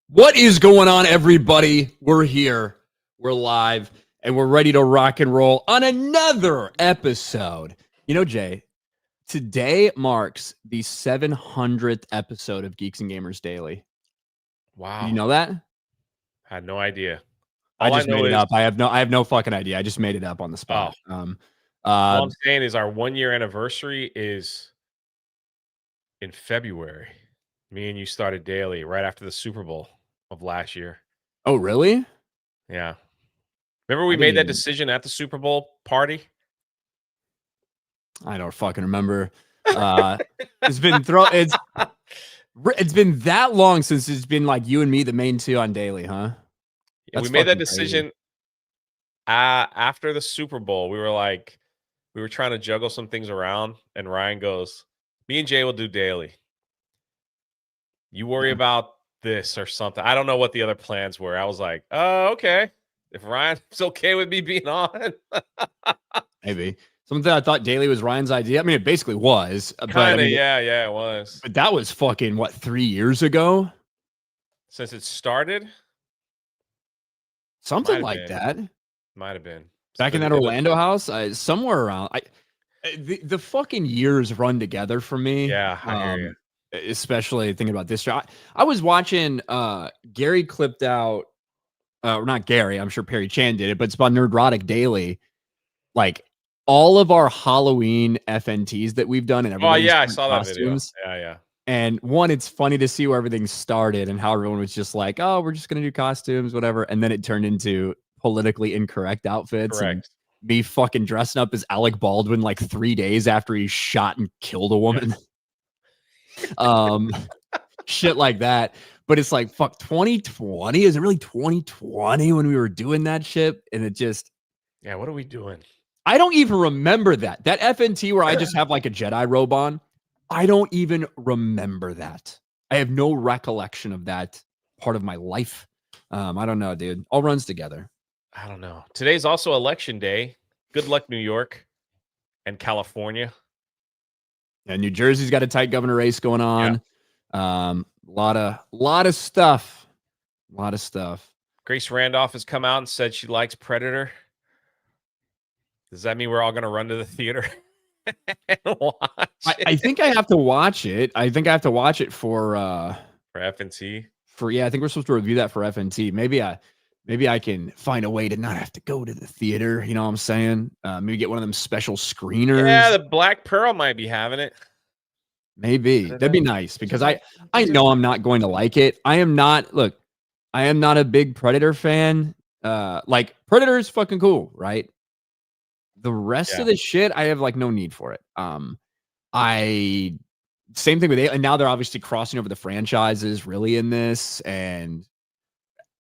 What is going on, everybody? We're here, we're live, and we're ready to rock and roll on another episode. You know, Jay, today marks the 700th episode of Geeks and Gamers Daily. Wow. Did you know that? I had no idea. I just made it up. I have no fucking idea. I just made it up on the spot. All I'm saying is our 1 year anniversary is in February. Me and you started daily right after the Super Bowl of last year. Oh, really? Yeah. Remember we made that decision at the Super Bowl party? I don't fucking remember. It's been it's been that long since it's been like you and me, the main two on daily, huh? Yeah, we made that decision after the Super Bowl. We were trying to juggle some things around, and Ryan goes, "Me and Jay will do daily. You worry about this or something." I don't know what the other plans were. I was like, "Oh, okay. If Ryan's okay with me being on." Maybe. Something I thought daily was Ryan's idea. I mean, it basically was. Kind of, yeah, it was. But that was fucking, what, 3 years ago? Since it started? Something like that. Might have been. Back in that Orlando house? Somewhere around. The fucking years run together for me. Yeah, I hear you. Especially thinking about this. I was watching, Gary clipped out, not Gary, I'm sure Perry Chan did it, but it's about Nerdrotic Daily. Like, all of our Halloween FNTs that we've done and everything. Oh, yeah, I saw that video. Yeah. And one, it's funny to see where everything started and how everyone was just like, oh, we're just going to do costumes, whatever. And then it turned into politically incorrect outfits. Correct. And me fucking dressing up as Alec Baldwin like 3 days after he shot and killed a woman. Shit like that. But it's like, fuck, 2020? Is it really 2020 when we were doing that shit? And it just... Yeah, what are we doing? I don't even remember that. That FNT where I just have like a Jedi robe on. I don't even remember that. I have no recollection of that part of my life. I don't know, dude. All runs together. I don't know. Today's also election day. Good luck, New York and California. And New Jersey's got a tight governor race going on. Yeah. Lot of stuff. A lot of stuff. Grace Randolph has come out and said she likes Predator. Does that mean we're all going to run to the theater and watch I think I have to watch it. I think I have to watch it for FNT. I think we're supposed to review that for FNT. Maybe I can find a way to not have to go to the theater. You know what I'm saying? Maybe get one of them special screeners. Yeah, the Black Pearl might be having it. Maybe. That'd be nice because I know I'm not going to like it. I am not a big Predator fan. Like Predator is fucking cool, right? The rest of the shit, I have like no need for it. Same thing with it, and now they're obviously crossing over the franchises really in this, and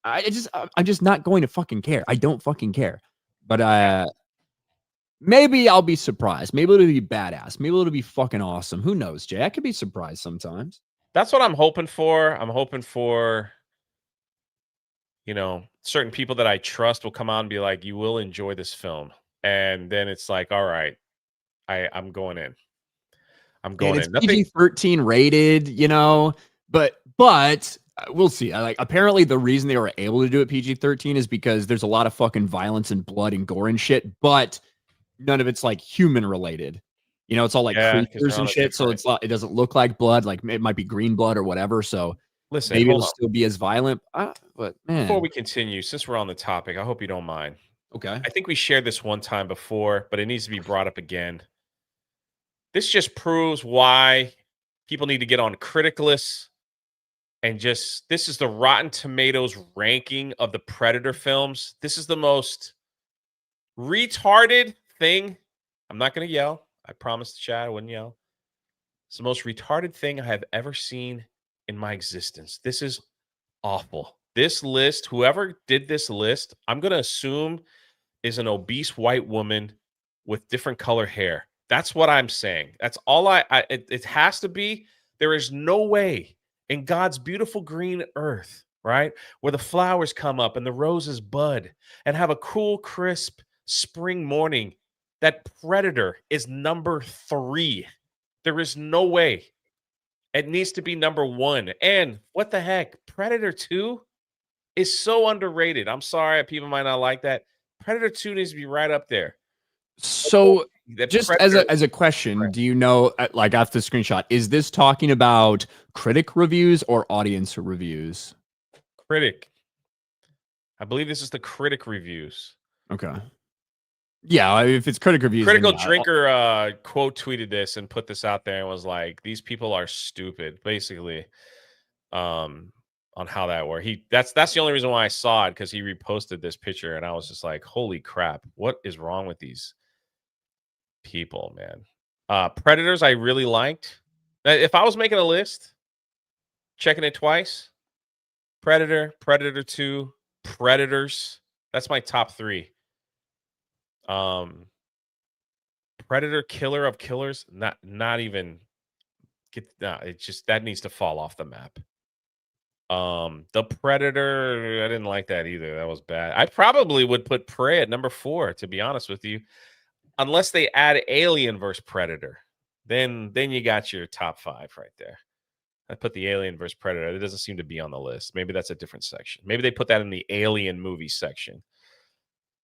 I'm just not going to fucking care. I don't fucking care. But maybe I'll be surprised. Maybe it'll be badass. Maybe it'll be fucking awesome. Who knows, Jay? I could be surprised sometimes. That's what I'm hoping for. I'm hoping for, certain people that I trust will come out and be like, you will enjoy this film. And then it's like, all right, I'm going in. I'm And going it's in. Nothing. PG-13 rated, you know, but we'll see. Like, apparently the reason they were able to do it PG-13 is because there's a lot of fucking violence and blood and gore and shit, but none of it's like human related. You know, it's all like Yeah, because they're creatures on and a shit, so different. it's not, it doesn't look like blood. Like it might be green blood or whatever. So Listen, maybe hold it'll on. still be as violent. But Before man, we continue, since we're on the topic, I hope you don't mind. okay. I think we shared this one time before, but it needs to be brought up again. This just proves why people need to get on Criticless and just this is the Rotten Tomatoes ranking of the Predator films. This is the most retarded thing. I'm not going to yell. I promised the chat I wouldn't yell. It's the most retarded thing I have ever seen in my existence. This is awful. This list, whoever did this list, I'm going to assume is an obese white woman with different color hair. That's what I'm saying. That's all it has to be. There is no way in God's beautiful green earth, right? Where the flowers come up and the roses bud and have a cool, crisp spring morning, that Predator is number 3. There is no way. It needs to be number 1. And what the heck? Predator 2 is so underrated. I'm sorry, people might not like that. Predator 2 needs to be right up there. So That just Predator as a question, do you know, like after the screenshot, is this talking about critic reviews or audience reviews? critic. I believe this is the critic reviews. Okay. Yeah, if it's critic reviews, Critical then yeah. Drinker quote tweeted this and put this out there and was like, "These people are stupid." Basically, on how that worked. That's the only reason why I saw it, because he reposted this picture and I was just like, "Holy crap! What is wrong with these people, man?" Predators, I really liked. If I was making a list, checking it twice, Predator, Predator 2, Predators. That's my top 3. Predator, Killer of Killers, not even it just that needs to fall off the map. The Predator, I didn't like that either. That was bad. I probably would put Prey at number 4, to be honest with you, unless they add Alien versus Predator. Then you got your top 5 right there. I put the Alien versus Predator. It doesn't seem to be on the list. Maybe that's a different section. Maybe they put that in the Alien movie section.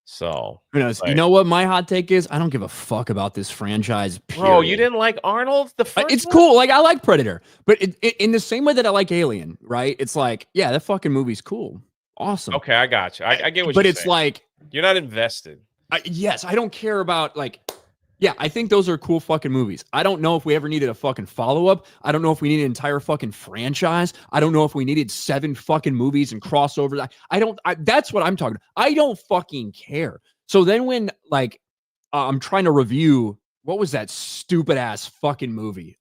So, who knows? You know what my hot take is? I don't give a fuck about this franchise. Period. Bro, you didn't like Arnold the first It's one? cool. Like I like Predator, but in the same way that I like Alien, right? It's like, yeah, that fucking movie's cool, awesome. Okay, I got you. I get what but you're it's saying. like, you're not invested. Yes, I don't care about like. Yeah, I think those are cool fucking movies. I don't know if we ever needed a fucking follow-up. I don't know if we needed an entire fucking franchise. I don't know if we needed 7 fucking movies and crossovers. That's what I'm talking about. I don't fucking care. So then when like I'm trying to review, what was that stupid ass fucking movie?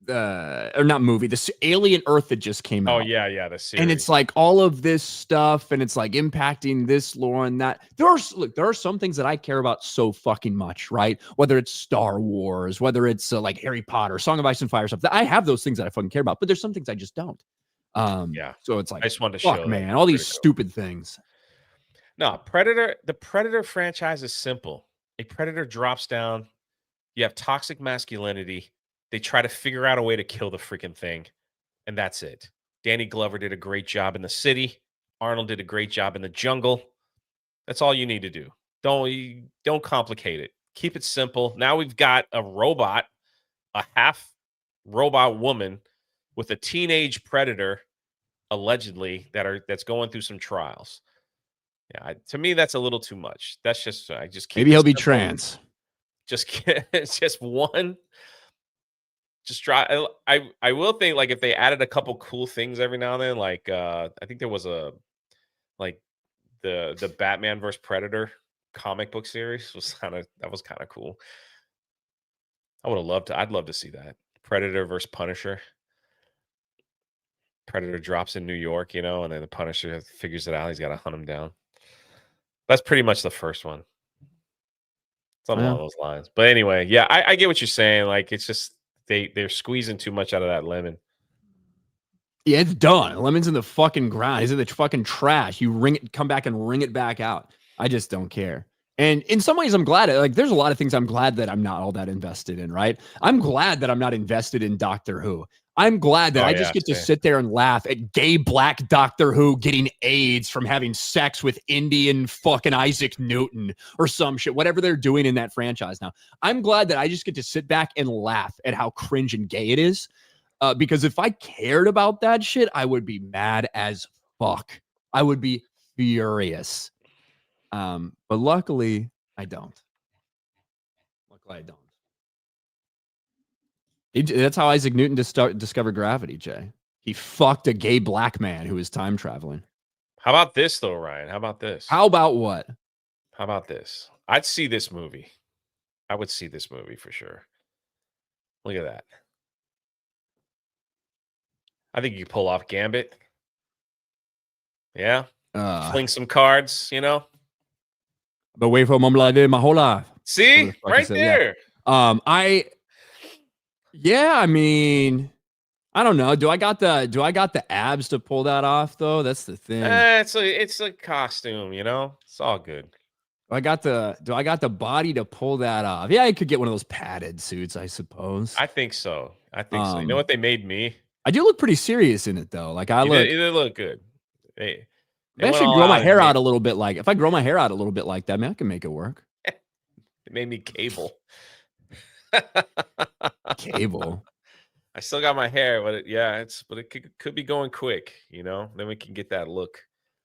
Or not movie, this Alien Earth that just came out. Oh yeah, the series. And it's like all of this stuff, and it's like impacting this lore and that. There are some things that I care about so fucking much, right? Whether it's Star Wars, whether it's like Harry Potter, Song of Ice and Fire, stuff. I have those things that I fucking care about, but there's some things I just don't. Yeah. So it's like, I just wanted to fuck, show man, that all these critical. stupid things. No, Predator. The Predator franchise is simple. A Predator drops down. You have toxic masculinity. They try to figure out a way to kill the freaking thing, and that's it. Danny Glover did a great job in the city. Arnold did a great job in the jungle. That's all you need to do. Don't complicate it. Keep it simple. Now we've got a robot, a half robot woman with a teenage predator, allegedly, that's going through some trials. Yeah, to me, that's a little too much. That's just I just keep Maybe he'll be simple. trans. It's just one. Just try. I will think like if they added a couple cool things every now and then, like I think there was a like the Batman versus Predator comic book series was kind of cool. I'd love to see that. Predator versus Punisher. Predator drops in New York, and then the Punisher figures it out. He's got to hunt him down. That's pretty much the first one. Something along those lines. But anyway, yeah, I get what you're saying. Like it's just they're squeezing too much out of that lemon. Yeah, it's done. Lemon's in the fucking ground. He's in the fucking trash. You come back and wring it back out. I just don't care. And in some ways, I'm glad. Like, there's a lot of things I'm glad that I'm not all that invested in, right? I'm glad that I'm not invested in Doctor Who. I'm glad that I just get to sit there and laugh at gay black Doctor Who getting AIDS from having sex with Indian fucking Isaac Newton or some shit, whatever they're doing in that franchise now. I'm glad that I just get to sit back and laugh at how cringe and gay it is. Because if I cared about that shit, I would be mad as fuck. I would be furious. But luckily, I don't. Luckily, I don't. That's how Isaac Newton discovered gravity, Jay. He fucked a gay black man who was time traveling. How about this, though, Ryan? How about this? How about what? How about this? I'd see this movie. I would see this movie for sure. Look at that. I think you could pull off Gambit. Yeah. Fling some cards, you know? But wait for a moment like this my whole life. See? Right there. Yeah. I mean, I don't know. Do I got the abs to pull that off though? That's the thing. It's a costume, you know? It's all good. Do I got the body to pull that off? Yeah, I could get one of those padded suits, I suppose. I think so. You know what they made me? I do look pretty serious in it though. Like you look good. They should grow my hair out a little bit. Like if I grow my hair out a little bit like that, man, I can make it work. They made me Cable. Cable. I still got my hair, but it could be going quick, you know. Then we can get that look.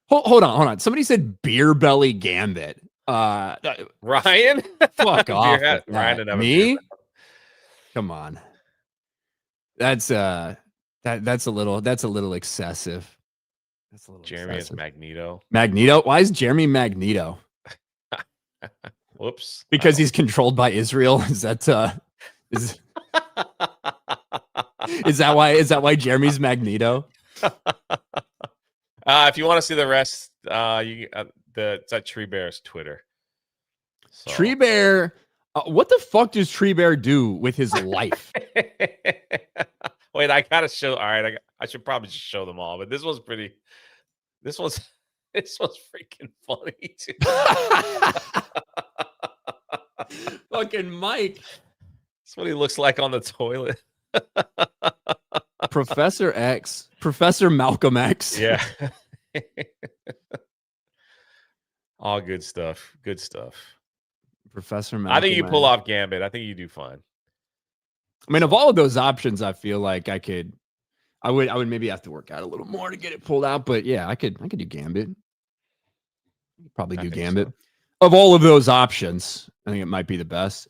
Hold on. Somebody said beer belly Gambit. Ryan, fuck off. Ryan and me. Come on. That's a little excessive. That's a little Jeremy excessive. is Magneto. Magneto? Why is Jeremy Magneto? Whoops. Because he's controlled by Israel. Is that is that why Jeremy's Magneto? If you want to see the rest, it's at Tree Bear's Twitter. So. Tree Bear, what the fuck does Tree Bear do with his life? Wait, I gotta show. All right, I should probably just show them all, but this one's pretty. This one's freaking funny too. Fucking Mike. That's what he looks like on the toilet. Professor X, Professor Malcolm X. Yeah. All good stuff. Good stuff. Professor Malcolm I think you pull off Gambit. I think you do fine. I mean, of all of those options, I feel like I would maybe have to work out a little more to get it pulled out, but yeah, I could do Gambit. Probably do Gambit. So. Of all of those options, I think it might be the best.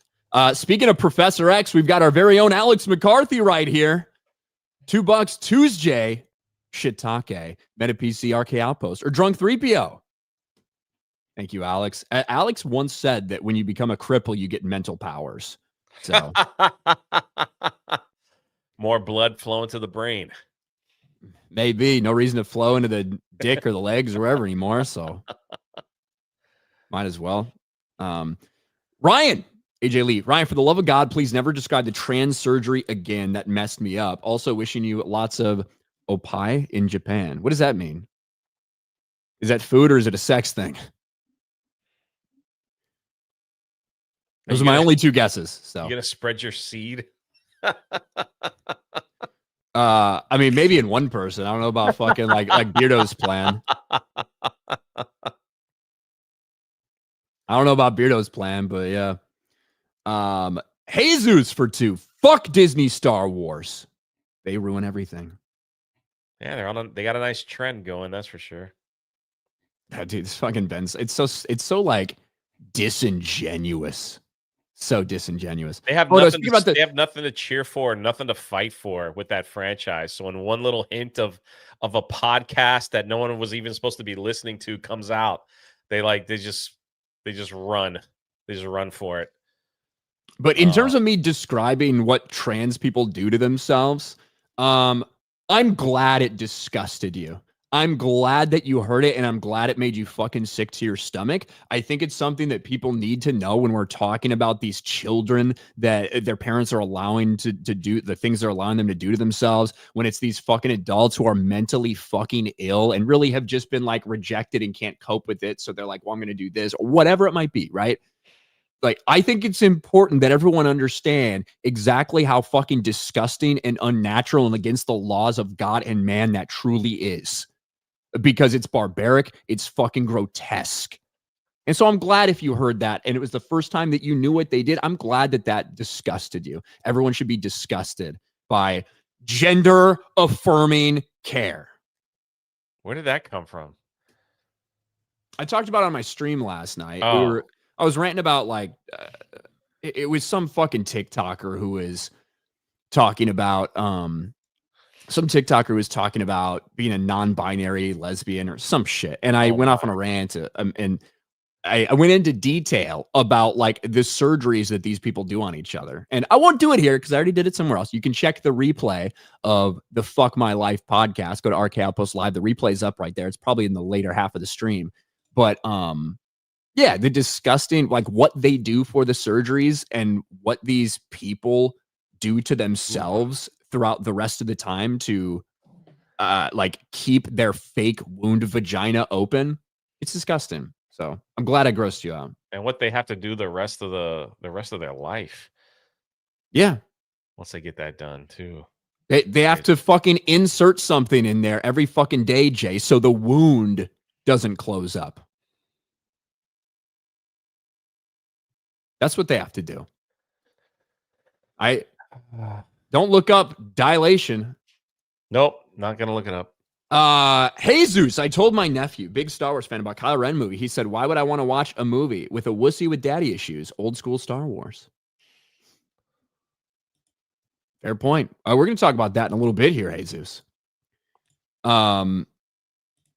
Speaking of Professor X, we've got our very own Alex McCarthy right here. $2 Tuesday, Shiitake, Meta PC, RK Outpost, or Drunk 3PO. Thank you, Alex. Alex once said that when you become a cripple, you get mental powers. So more blood flowing to the brain. Maybe. No reason to flow into the dick or the legs or wherever anymore. So might as well. Ryan, AJ Lee. Ryan, for the love of God, please never describe the trans surgery again. That messed me up. Also wishing you lots of opai in Japan. What does that mean? Is that food or is it a sex thing? Those are my only two guesses. So you gonna spread your seed? I mean, maybe in one person. I don't know about fucking like Beardo's plan. I don't know about Beardo's plan, but yeah. Jesus for 2. Fuck Disney Star Wars. They ruin everything. Yeah, they got a nice trend going, that's for sure. Yeah, dude, this fucking Ben's it's so like disingenuous. So disingenuous. They have nothing they have nothing to cheer for, nothing to fight for with that franchise. So when one little hint of a podcast that no one was even supposed to be listening to comes out, they just run. They just run for it. But in terms of me describing what trans people do to themselves, I'm glad it disgusted you. I'm glad that you heard it, and I'm glad it made you fucking sick to your stomach. I think it's something that people need to know when we're talking about these children that their parents are allowing to do the things they're allowing them to do to themselves, when it's these fucking adults who are mentally fucking ill and really have just been like rejected and can't cope with it. So they're like, well, I'm going to do this or whatever it might be, right? Like, I think it's important that everyone understand exactly how fucking disgusting and unnatural and against the laws of God and man that truly is, because it's barbaric, it's fucking grotesque. And so I'm glad if you heard that and it was the first time that you knew what they did. I'm glad that that disgusted you. Everyone should be disgusted by gender affirming care. Where did that come from? I talked about it on my stream last night. I was ranting about like it was some fucking TikToker who was talking about some TikToker was talking about being a non-binary lesbian or some shit. And I went off on a rant and I went into detail about like the surgeries that these people do on each other. And I won't do it here because I already did it somewhere else. You can check the replay of the Fuck My Life podcast. Go to RK Outpost Live. The replay's up right there. It's probably in the later half of the stream. But yeah, the disgusting, like what they do for the surgeries and what these people do to themselves throughout the rest of the time to like keep their fake wound vagina open. It's disgusting. So I'm glad I grossed you out. And what they have to do the rest of their life. Yeah. Once they get that done too. They have to fucking insert something in there every fucking day, Jay, so the wound doesn't close up. That's what they have to do. I don't look up dilation. Nope, not gonna look it up. Jesus, I told my nephew, big Star Wars fan, about Kylo Ren movie. He said, why would I want to watch a movie with a wussy with daddy issues? Old school Star Wars. Fair point. We're going to talk about that in a little bit here, Jesus.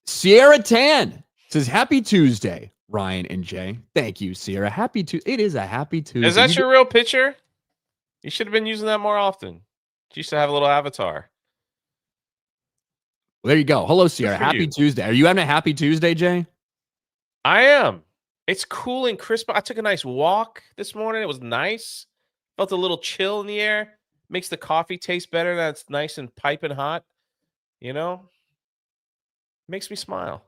Sierra Tan says, happy Tuesday, Ryan and Jay. Thank you, Sierra. Happy Tuesday. It is a happy Tuesday. Is that your real picture? You should have been using that more often. You used to have a little avatar. Well, there you go. Hello, Sierra. Happy Tuesday. Are you having a happy Tuesday, Jay? I am. It's cool and crisp. I took a nice walk this morning. It was nice. Felt a little chill in the air. Makes the coffee taste better. That's nice and piping hot. You know? Makes me smile.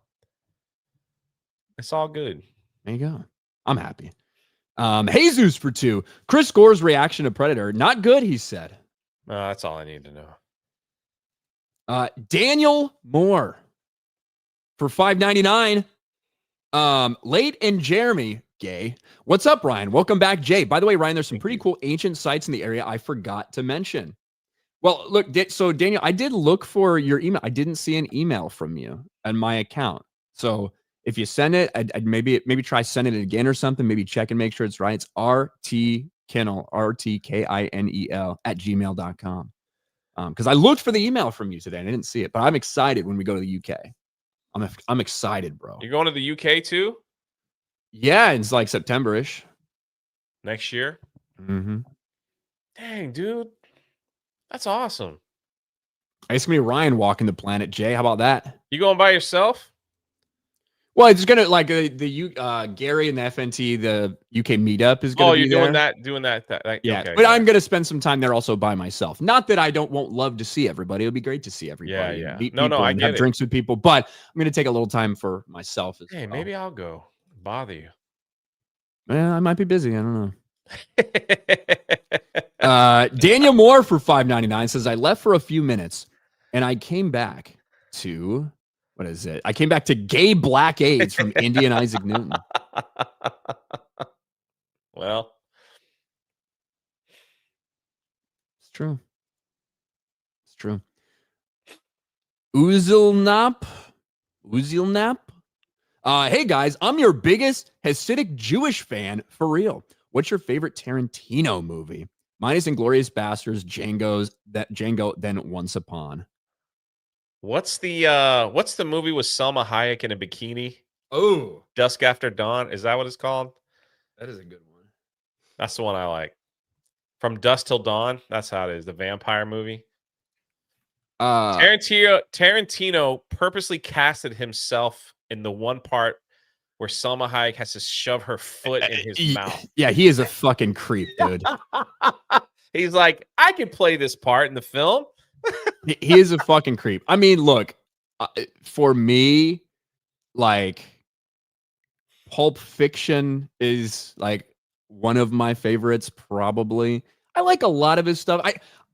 It's all good. There you go. I'm happy. Jesus for 2. Chris Gore's reaction to Predator. Not good, he said. That's all I need to know. Daniel Moore for $5.99. Late and Jeremy Gay. What's up, Ryan? Welcome back, Jay. By the way, Ryan, there's some pretty cool ancient sites in the area I forgot to mention. Well, look, so Daniel, I did look for your email. I didn't see an email from you on my account. So if you send it, I'd maybe try sending it again or something. Maybe check and make sure it's right. It's rtkinel, rtkinel @gmail.com. Because I looked for the email from you today and I didn't see it, but I'm excited when we go to the UK. I'm excited, bro. You're going to the UK too? Yeah, it's like September-ish. Next year? Mm-hmm. Dang, dude. That's awesome. It's gonna be Ryan walking the planet, Jay. How about that? You going by yourself? Well, it's gonna like the Gary and the FNT, the UK meetup is gonna be you're doing that. Yeah, okay, but I'm gonna spend some time there also by myself. Not that I won't love to see everybody. It'll be great to see everybody. Yeah. Meet no, people I and get have it. drinks with people. But I'm gonna take a little time for myself as well. Maybe I'll go bother you. Yeah, I might be busy. I don't know. Daniel Moore for $5.99 says, I left for a few minutes and I came back to, what is it? I came back to gay black AIDS from Indian Isaac Newton. Well, it's true. It's true. Uzilnap. Hey guys, I'm your biggest Hasidic Jewish fan for real. What's your favorite Tarantino movie? Mine is Inglourious Basterds, Django, then Once Upon. What's the movie with Selma Hayek in a bikini? Oh, Dusk After Dawn. Is that what it's called? That is a good one. That's the one I like. From Dusk Till Dawn. That's how it is. The vampire movie. Tarantino purposely casted himself in the one part where Salma Hayek has to shove her foot in his mouth. Yeah, he is a fucking creep, dude. He's like, I can play this part in the film. He is a fucking creep. I mean, look, for me, like, Pulp Fiction is like one of my favorites, probably. I like a lot of his stuff.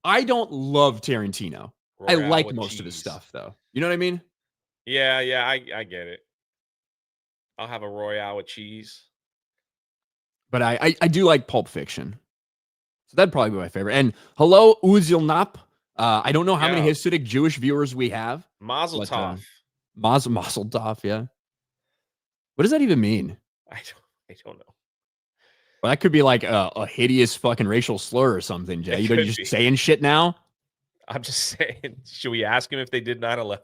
I don't love Tarantino. I like most of his stuff, though. You know what I mean? Yeah, I get it. I'll have a Royale with cheese. But I do like Pulp Fiction. So that'd probably be my favorite. And hello, Uzil Nap. I don't know how many Hasidic Jewish viewers we have. Mazel tov. Mazel tov, yeah. What does that even mean? I don't know. Well, that could be like a hideous fucking racial slur or something, Jay. You're just saying shit now? I'm just saying. Should we ask him if they did 9/11?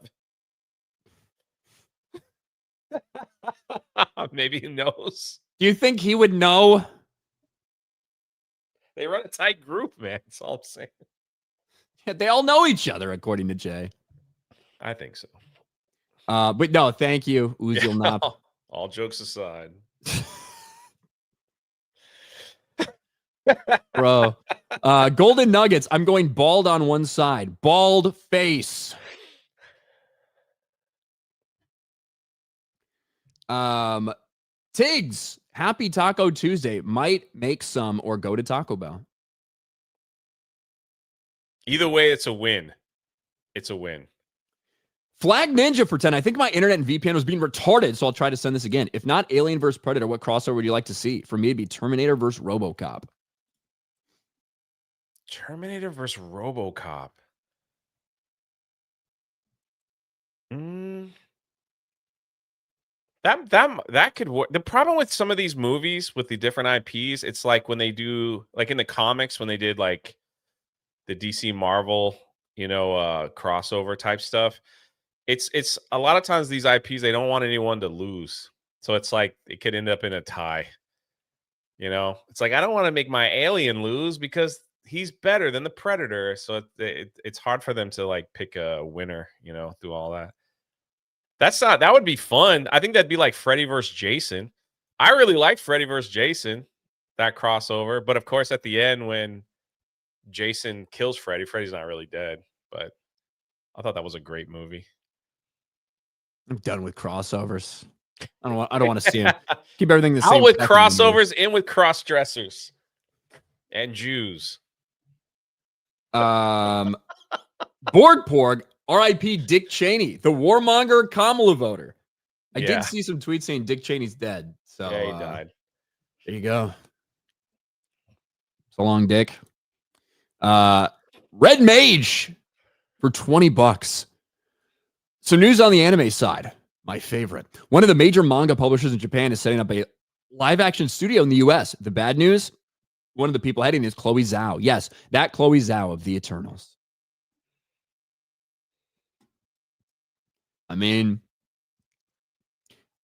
Maybe he knows. Do you think he would know? They run a tight group, man. That's all I'm saying. Yeah, they all know each other, according to Jay. I think so. But no, thank you, Uzil Nap. All jokes aside. Bro. Golden Nuggets. I'm going bald on one side. Bald face. Tiggs. Happy Taco Tuesday. Might make some or go to Taco Bell. Either way, it's a win. It's a win. Flag Ninja for 10. I think my internet and VPN was being retarded, so I'll try to send this again. If not Alien vs. Predator, what crossover would you like to see? For me, it'd be Terminator vs. RoboCop. Terminator vs. RoboCop. That could work. The problem with some of these movies with the different IPs, it's like when they do, like in the comics, when they did like the DC Marvel, crossover type stuff. It's a lot of times these IPs, they don't want anyone to lose. So it's like it could end up in a tie. It's like I don't want to make my Alien lose because he's better than the Predator. So it's hard for them to like pick a winner, through all that. That would be fun. I think that'd be like Freddy versus Jason. I really liked Freddy versus Jason, that crossover. But of course, at the end, when Jason kills Freddy, Freddy's not really dead. But I thought that was a great movie. I'm done with crossovers. I don't want to see him. Keep everything the same. Out with crossovers, in with cross dressers and Jews. Borg Porg, R.I.P. Dick Cheney, the warmonger Kamala voter. I did see some tweets saying Dick Cheney's dead. So yeah, he died. There you go. So long, Dick. Red Mage for $20. So news on the anime side, my favorite. One of the major manga publishers in Japan is setting up a live action studio in the US. The bad news, one of the people heading is Chloe Zhao. Yes, that Chloe Zhao of the Eternals. I mean,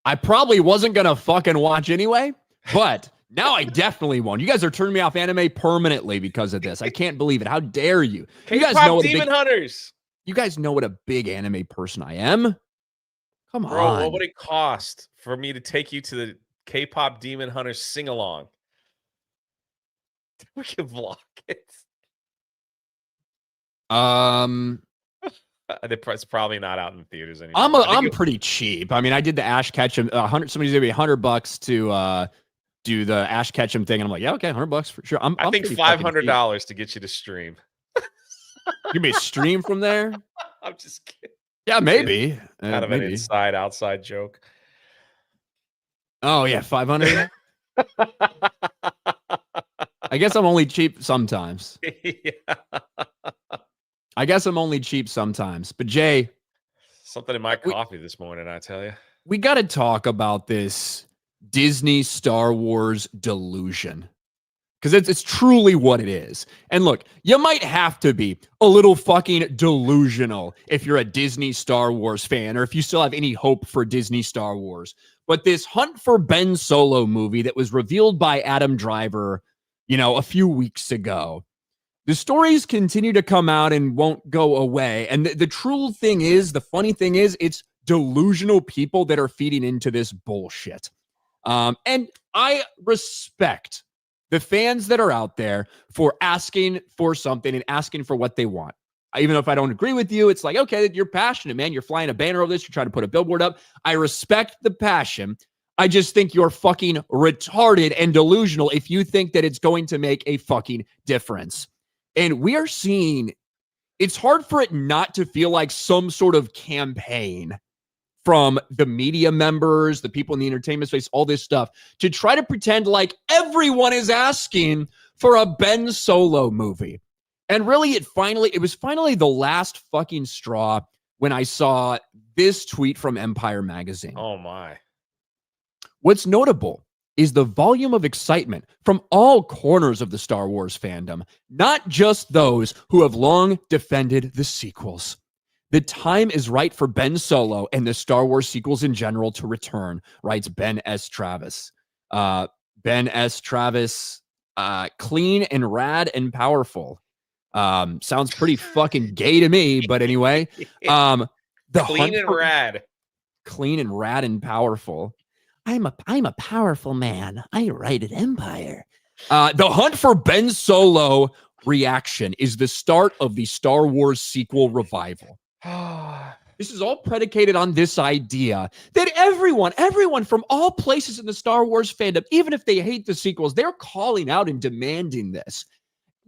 I probably wasn't going to fucking watch anyway, but now I definitely won't. You guys are turning me off anime permanently because of this. I can't believe it. How dare you? You guys know Demon Hunters. You guys know what a big anime person I am. Come on. Bro, what would it cost for me to take you to the K-pop Demon Hunters sing-along? We can vlog it. It's probably not out in the theaters anymore. I'm pretty cheap. I mean, I did the Ash Ketchum. Somebody's gonna be $100 to do the Ash Ketchum thing, and I'm like, yeah, okay, $100 for sure. I think $500 to get you to stream. Give me a stream from there. I'm just kidding. Yeah, maybe. Kind of an inside-outside joke. Oh yeah, 500. I guess I'm only cheap sometimes. Yeah. I guess I'm only cheap sometimes. But Jay, something in my coffee this morning, I tell you. We got to talk about this Disney Star Wars delusion. Because it's truly what it is. And look, you might have to be a little fucking delusional if you're a Disney Star Wars fan, or if you still have any hope for Disney Star Wars. But this Hunt for Ben Solo movie that was revealed by Adam Driver, a few weeks ago, The stories continue to come out and won't go away. And the true thing is, the funny thing is, it's delusional people that are feeding into this bullshit. And I respect the fans that are out there for asking for something and asking for what they want. Even if I don't agree with you, it's like, okay, you're passionate, man. You're flying a banner over this. You're trying to put a billboard up. I respect the passion. I just think you're fucking retarded and delusional if you think that it's going to make a fucking difference. And we are seeing, it's hard for it not to feel like some sort of campaign from the media members, the people in the entertainment space, all this stuff, to try to pretend like everyone is asking for a Ben Solo movie. And really, it was finally the last fucking straw when I saw this tweet from Empire Magazine. Oh my. What's notable is the volume of excitement from all corners of the Star Wars fandom, not just those who have long defended the sequels. The time is right for Ben Solo and the Star Wars sequels in general to return, writes Ben S. Travis. Ben S. Travis, clean and rad and powerful. Sounds pretty fucking gay to me, but anyway. The clean and rad. Clean and rad and powerful. I'm a powerful man. I write at Empire. The hunt for Ben Solo reaction is the start of the Star Wars sequel revival. This is all predicated on this idea that everyone from all places in the Star Wars fandom, even if they hate the sequels, they're calling out and demanding this.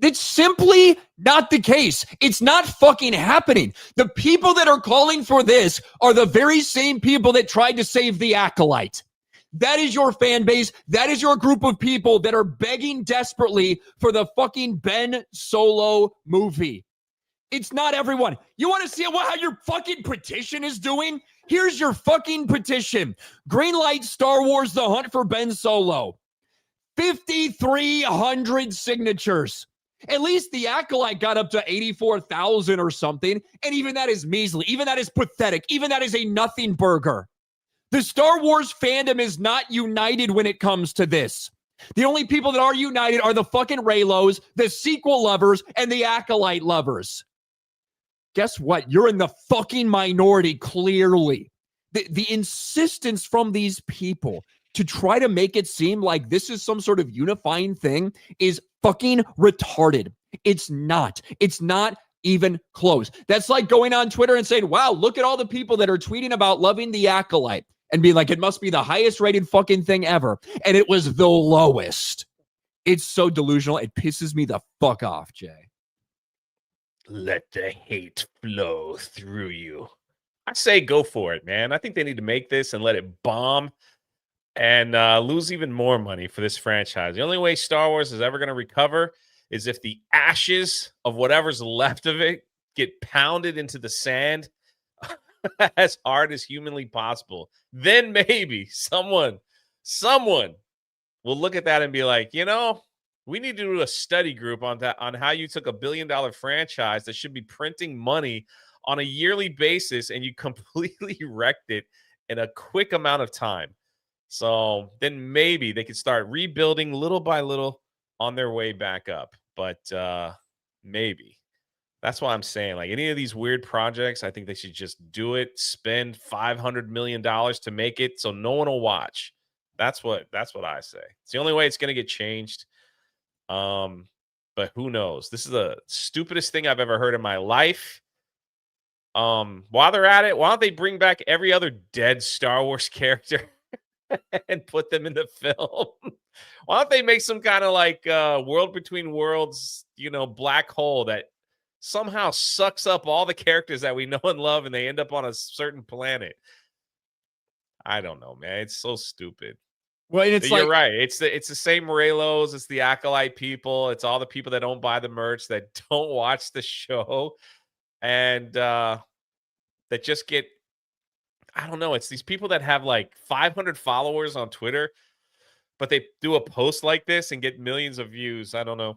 That's simply not the case. It's not fucking happening. The people that are calling for this are the very same people that tried to save the Acolyte. That is your fan base. That is your group of people that are begging desperately for the fucking Ben Solo movie. It's not everyone. You want to see how your fucking petition is doing? Here's your fucking petition. Greenlight Star Wars The Hunt for Ben Solo. 5,300 signatures. At least the Acolyte got up to 84,000 or something. And even that is measly. Even that is pathetic. Even that is a nothing burger. The Star Wars fandom is not united when it comes to this. The only people that are united are the fucking Reylos, the sequel lovers, and the Acolyte lovers. Guess what? You're in the fucking minority, clearly. The insistence from these people to try to make it seem like this is some sort of unifying thing is fucking retarded. It's not. It's not even close. That's like going on Twitter and saying, wow, look at all the people that are tweeting about loving the Acolyte and being like, it must be the highest rated fucking thing ever. And it was the lowest. It's so delusional. It pisses me the fuck off, Jay. Let the hate flow through you. I say go for it, man. I think they need to make this and let it bomb and lose even more money for this franchise. The only way Star Wars is ever going to recover is if the ashes of whatever's left of it get pounded into the sand as hard as humanly possible. Then maybe someone will look at that and be like, you know, we need to do a study group on that, on how you took $1 billion franchise that should be printing money on a yearly basis and you completely wrecked it in a quick amount of time. So then maybe they could start rebuilding little by little on their way back up. But maybe. That's why I'm saying, like, any of these weird projects, I think they should just do it, spend $500 million to make it so no one will watch. That's what I say. It's the only way it's going to get changed. But who knows? This is the stupidest thing I've ever heard in my life. While they're at it, why don't they bring back every other dead Star Wars character and put them in the film? Why don't they make some kind of like World Between Worlds, you know, black hole that somehow sucks up all the characters that we know and love and they end up on a certain planet? I don't know, man. It's so stupid. Well, and it's You're like, right. It's the same Reylos. It's the Acolyte people. It's all the people that don't buy the merch, that don't watch the show, and that just get, I don't know. It's these people that have like 500 followers on Twitter, but they do a post like this and get millions of views. I don't know.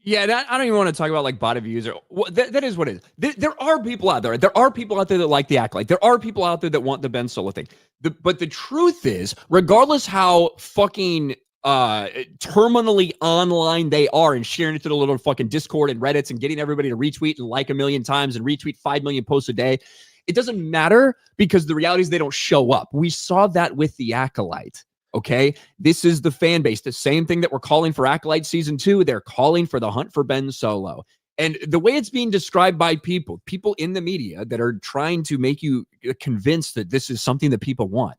yeah, I don't even want to talk about like bot views or that is what it is. There are people out there. There are people out there that like the Acolyte. There are people out there that want the Ben Solo thing. But the truth is, regardless how fucking terminally online they are and sharing it to the little fucking Discord and Reddits and getting everybody to retweet and like 1 million times and retweet 5 million posts a day. It doesn't matter because the reality is they don't show up. We saw that with The Acolyte. Okay, this is the fan base. The same thing that we're calling for Acolyte Season 2, they're calling for The Hunt for Ben Solo. And the way it's being described by people in the media that are trying to make you convinced that this is something that people want.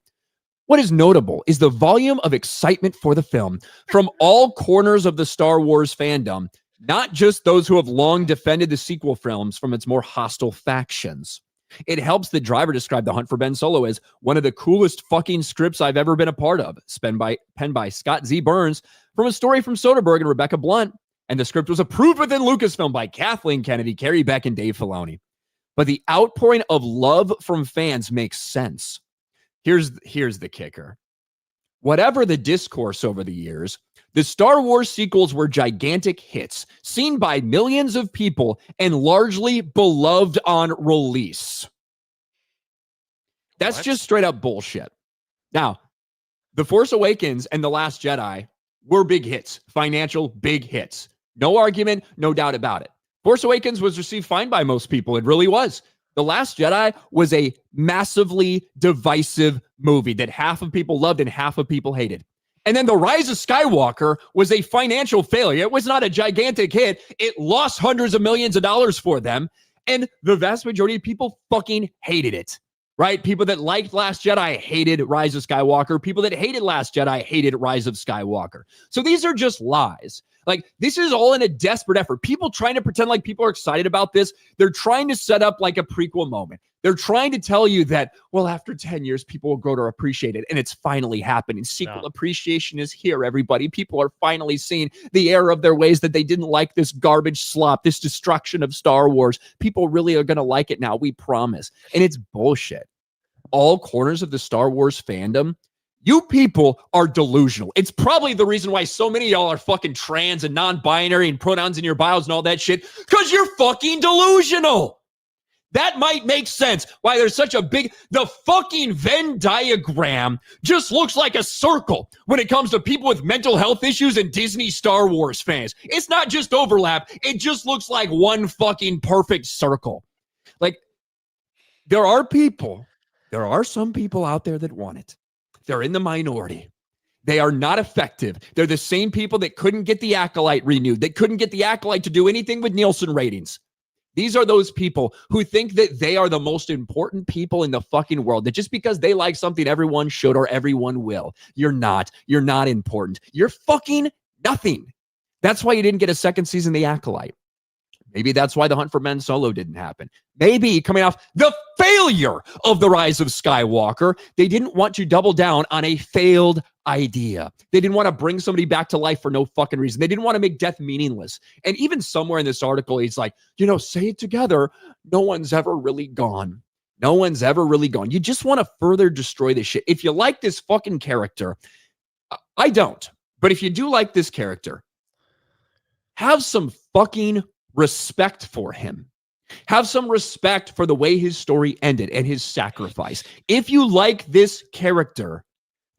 What is notable is the volume of excitement for the film from all corners of the Star Wars fandom, not just those who have long defended the sequel films from its more hostile factions. It helps the driver describe The Hunt for Ben Solo as one of the coolest fucking scripts I've ever been a part of, penned by Scott Z. Burns from a story from Soderbergh and Rebecca Blunt. And the script was approved within Lucasfilm by Kathleen Kennedy, Carrie Beck, and Dave Filoni. But the outpouring of love from fans makes sense. Here's the kicker. Whatever the discourse over the years, the Star Wars sequels were gigantic hits, seen by millions of people and largely beloved on release. That's just straight up bullshit. Now, The Force Awakens and The Last Jedi were big hits, financial big hits. No argument, no doubt about it. Force Awakens was received fine by most people. It really was. The Last Jedi was a massively divisive movie that half of people loved and half of people hated. And then The Rise of Skywalker was a financial failure. It was not a gigantic hit. It lost hundreds of millions of dollars for them. And the vast majority of people fucking hated it, right? People that liked Last Jedi hated Rise of Skywalker. People that hated Last Jedi hated Rise of Skywalker. So these are just lies. Like, this is all in a desperate effort. People trying to pretend like people are excited about this. They're trying to set up like a prequel moment. They're trying to tell you that, well, after 10 years, people will grow to appreciate it. And it's finally happening. Sequel appreciation is here, everybody. People are finally seeing the error of their ways, that they didn't like this garbage slop, this destruction of Star Wars. People really are going to like it now. We promise. And it's bullshit. All corners of the Star Wars fandom, you people are delusional. It's probably the reason why so many of y'all are fucking trans and non-binary and pronouns in your bios and all that shit, because you're fucking delusional. That might make sense why there's such a the fucking Venn diagram just looks like a circle when it comes to people with mental health issues and Disney Star Wars fans. It's not just overlap. It just looks like one fucking perfect circle. Like, there are some people out there that want it. They're in the minority. They are not effective. They're the same people that couldn't get The Acolyte renewed, that couldn't get The Acolyte to do anything with Nielsen ratings. These are those people who think that they are the most important people in the fucking world, that just because they like something, everyone should or everyone will. You're not. You're not important. You're fucking nothing. That's why you didn't get a second season of The Acolyte. Maybe that's why The Hunt for Ben Solo didn't happen. Maybe coming off the failure of The Rise of Skywalker, they didn't want to double down on a failed idea. They didn't want to bring somebody back to life for no fucking reason. They didn't want to make death meaningless. And even somewhere in this article, he's like, say it together. No one's ever really gone. No one's ever really gone. You just want to further destroy this shit. If you like this fucking character, I don't. But if you do like this character, have some fucking respect for him. Have some respect for the way his story ended and his sacrifice. If you like this character,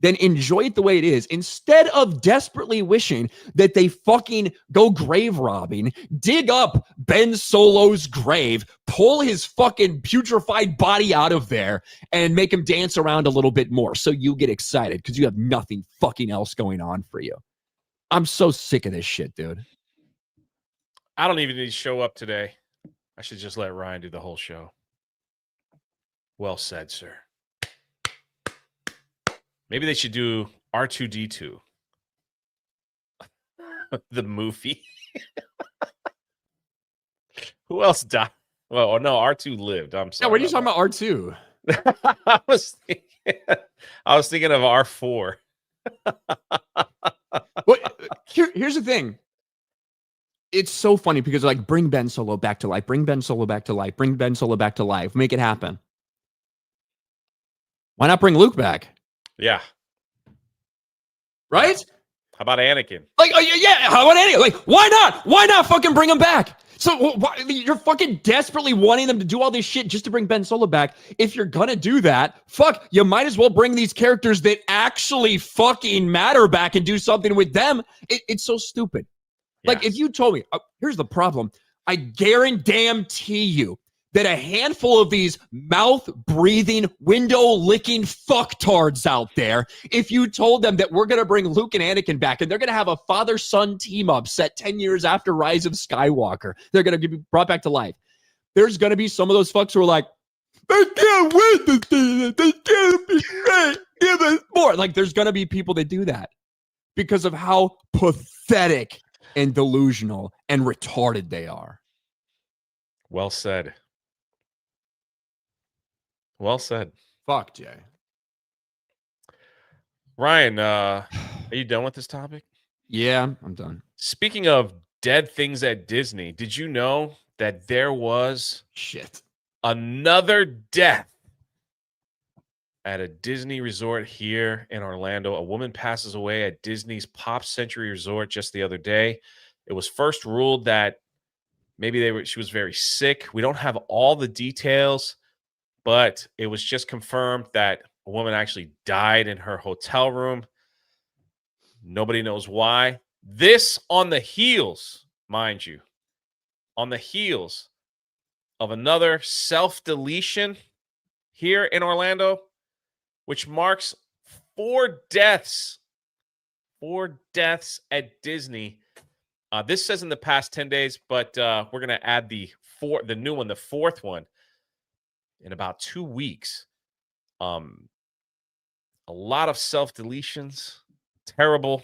then enjoy it the way it is, instead of desperately wishing that they fucking go grave robbing, dig up Ben Solo's grave, pull his fucking putrefied body out of there, and make him dance around a little bit more so you get excited because you have nothing fucking else going on for you. I'm so sick of this shit, dude. I don't even need to show up today. I should just let Ryan do the whole show. Well said, sir. Maybe they should do R2-D2. The movie. Who else died? Well, no, R2 lived. I'm sorry. Yeah, what are you talking about R2? I was thinking of R4. Here's the thing. It's so funny because like, bring Ben Solo back to life, bring Ben Solo back to life, bring Ben Solo back to life, make it happen. Why not bring Luke back? Yeah. Right? How about Anakin? Like, yeah, how about Anakin? Like, why not? Why not fucking bring him back? So you're fucking desperately wanting them to do all this shit just to bring Ben Solo back. If you're gonna do that, fuck, you might as well bring these characters that actually fucking matter back and do something with them. It's so stupid. Yes. Like, if you told me, here's the problem. I guarantee you that a handful of these mouth-breathing, window-licking fucktards out there, if you told them that we're going to bring Luke and Anakin back and they're going to have a father-son team-up set 10 years after Rise of Skywalker, they're going to be brought back to life. There's going to be some of those fucks who are like, I can't wait to see it. They can't be great. Give us more. Like, there's going to be people that do that because of how pathetic and delusional and retarded they are. Well said. Well said. Fuck, Jay. Ryan, are you done with this topic? Yeah, I'm done. Speaking of dead things at Disney, did you know that there was another death at a Disney resort here in Orlando? A woman passes away at Disney's Pop Century Resort just the other day. It was first ruled that maybe she was very sick. We don't have all the details, but it was just confirmed that a woman actually died in her hotel room. Nobody knows why. This on the heels, mind you, on the heels of another self-deletion here in Orlando, which marks 4 deaths. 4 deaths at Disney. This says in the past 10 days, but we're going to add the new one, the 4th one, in about 2 weeks. A lot of self-deletions. Terrible.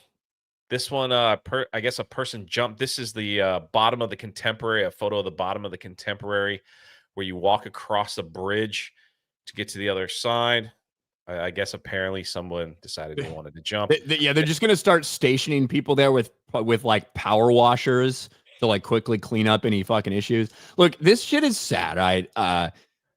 This one, I guess a person jumped. This is the bottom of the Contemporary, a photo of the bottom of the Contemporary where you walk across a bridge to get to the other side. I guess apparently someone decided they wanted to jump. Yeah, they're just going to start stationing people there with like power washers to like quickly clean up any fucking issues. Look, this shit is sad, right?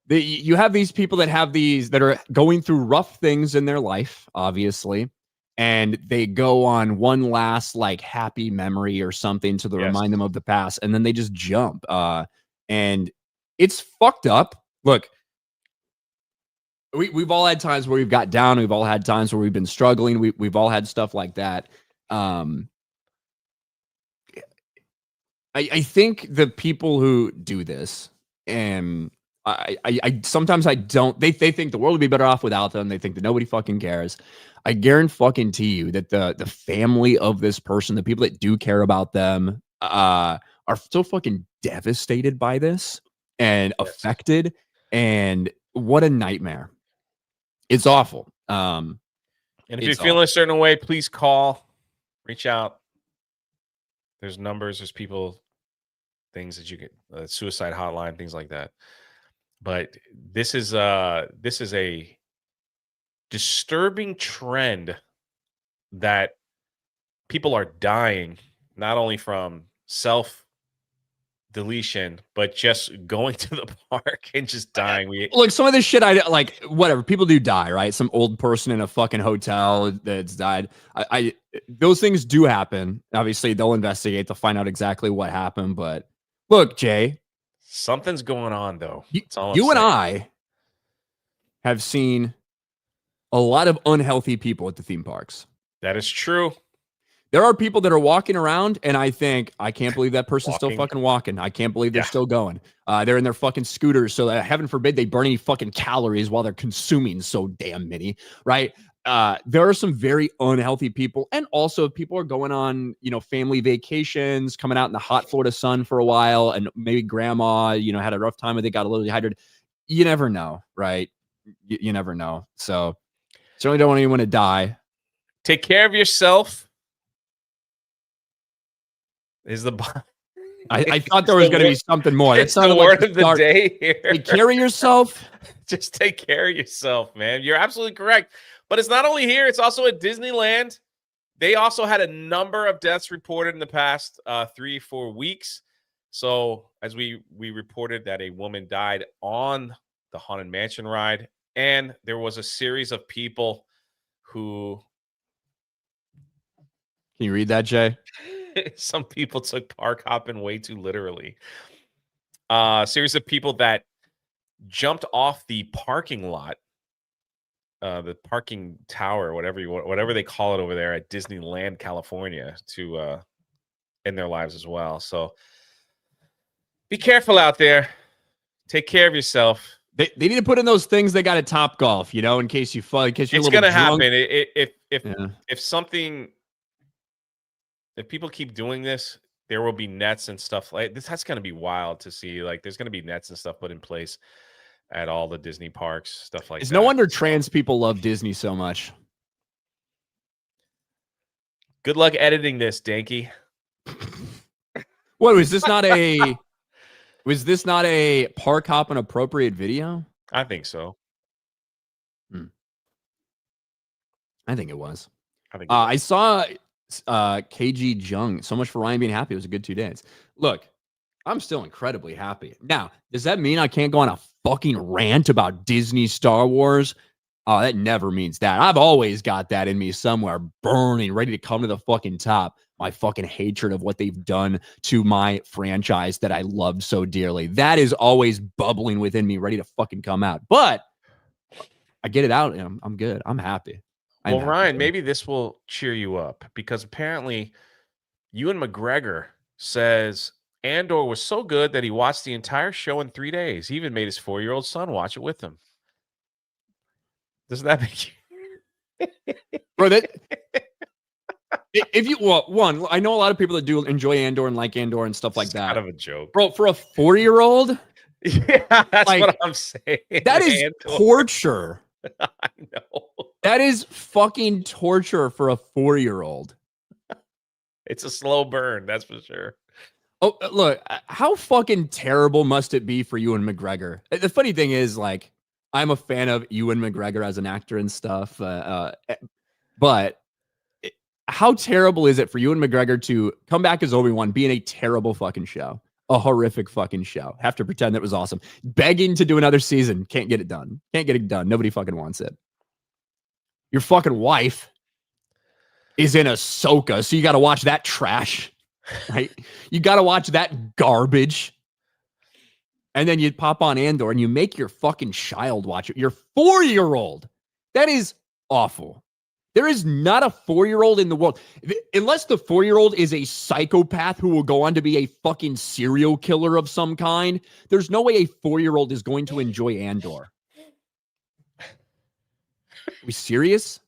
You have these people that are going through rough things in their life, obviously, and they go on one last like happy memory or something to remind them of the past, and then they just jump. And it's fucked up. Look, we've all had times where we've got down. We've all had times where we've been struggling. We've all had stuff like that. I think the people who do this, and I sometimes I don't. They think the world would be better off without them. They think that nobody fucking cares. I guarantee you that the family of this person, the people that do care about them, are so fucking devastated by this and affected. And what a nightmare. It's awful. And if you're feeling a certain way, please call, reach out. There's numbers, there's people, things that you get, suicide hotline, things like that. But this is a disturbing trend that people are dying, not only from self-deletion, but just going to the park and just dying. Look, some of this shit, I like, whatever. People do die, right? Some old person in a fucking hotel that's died. Those things do happen. Obviously, they'll investigate to find out exactly what happened. But look, Jay, something's going on, though. You and I have seen a lot of unhealthy people at the theme parks. That is true. There are people that are walking around, and I think, I can't believe that person's still fucking walking. I can't believe they're still going. They're in their fucking scooters, so that, heaven forbid, they burn any fucking calories while they're consuming so damn many, right? There are some very unhealthy people, and also people are going on, family vacations, coming out in the hot Florida sun for a while, and maybe grandma, had a rough time and they got a little dehydrated. You never know, right? You never know. So certainly don't want anyone to die. Take care of yourself. Is the I thought there was going to be something more. That's not the word of the day here. Take care of yourself. Just take care of yourself, man. You're absolutely correct. But it's not only here; it's also at Disneyland. They also had a number of deaths reported in the past 3-4 weeks. So, as we reported that a woman died on the Haunted Mansion ride, and there was a series of people who. Can you read that, Jay? Some people took park hopping way too literally. Series of people that jumped off the parking lot, the parking tower, whatever they call it over there at Disneyland, California, to end their lives as well. So be careful out there. Take care of yourself. They need to put in those things they got at Topgolf, in case you fall, in case you're it's a little gonna drunk. happen. If people keep doing this, there will be nets and stuff like this. That's gonna be wild to see. Like, there's gonna be nets and stuff put in place at all the Disney parks, stuff like that. It's no wonder trans people love Disney so much. Good luck editing this, Danky. What was this not a? Was this not a park hopping appropriate video? I think so. I think it was. I saw KG Jung. So much for Ryan being happy. It was a good 2 days. Look, I'm still incredibly happy. Now, does that mean I can't go on a fucking rant about Disney Star Wars? Oh, that never means that. I've always got that in me somewhere, burning, ready to come to the fucking top. My fucking hatred of what they've done to my franchise that I loved so dearly. That is always bubbling within me, ready to fucking come out. But I get it out. And I'm good. I'm happy. Well, Ryan, maybe this will cheer you up, because apparently Ewan McGregor says Andor was so good that he watched the entire show in 3 days. He even made his 4-year-old son watch it with him. Doesn't that make you? Bro, if you, one, I know a lot of people that do enjoy Andor and like Andor and stuff like that. Kind of a joke. Bro, for a 4-year-old? Yeah, that's like, what I'm saying. That is torture. I know. That is fucking torture for a 4-year-old. It's a slow burn, that's for sure. Oh, look, how fucking terrible must it be for Ewan McGregor? The funny thing is, like, I'm a fan of Ewan McGregor as an actor and stuff, but how terrible is it for Ewan McGregor to come back as Obi-Wan, be in a terrible fucking show, a horrific fucking show, have to pretend that was awesome, begging to do another season, can't get it done, nobody fucking wants it. Your fucking wife is in Ahsoka, so you got to watch that trash, right? You got to watch that garbage. And then you pop on Andor and you make your fucking child watch it. Your 4-year-old. That is awful. There is not a 4-year-old in the world, unless the 4-year-old is a psychopath who will go on to be a fucking serial killer of some kind. There's no way a 4-year-old is going to enjoy Andor. Are we serious?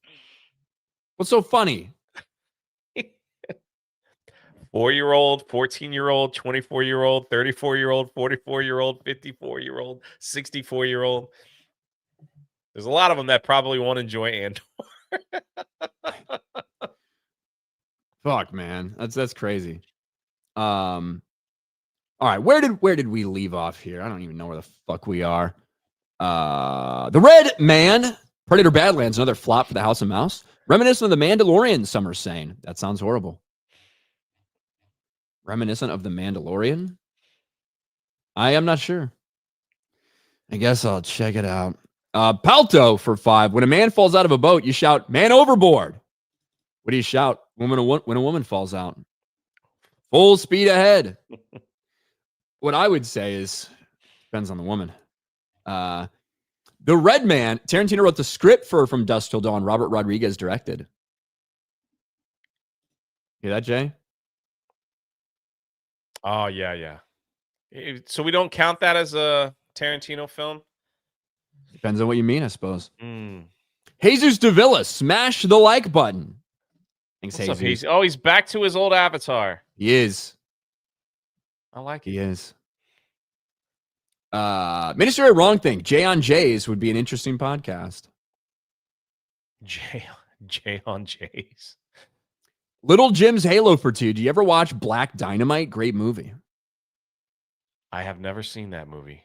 What's so funny? 4-year-old, 14-year-old, 24-year-old, 34-year-old, 44-year-old, 54-year-old, 64-year-old. There's a lot of them that probably won't enjoy Andor. Fuck, man. That's crazy. All right, where did we leave off here? I don't even know where the fuck we are. The Red Man, Predator Badlands, another flop for the House of Mouse. Reminiscent of The Mandalorian, some are saying. That sounds horrible. Reminiscent of The Mandalorian? I am not sure. I guess I'll check it out. Palto for 5. When a man falls out of a boat, you shout, "Man overboard." What do you shout when a woman falls out? Full speed ahead. What I would say is, depends on the woman. The Red Man, Tarantino wrote the script for From Dusk Till Dawn. Robert Rodriguez directed. Hear that, Jay? Oh, yeah. So we don't count that as a Tarantino film? Depends on what you mean, I suppose. Jesus Davila, smash the like button. Thanks, What's Jesus. up, Jesus? Oh, he's back to his old avatar. He is. I like it. He is. Ministry of Wrong Thing. Jay on Jays would be an interesting podcast. Jay on Jays. Little Jim's Halo for 2. Do you ever watch Black Dynamite? Great movie. I have never seen that movie.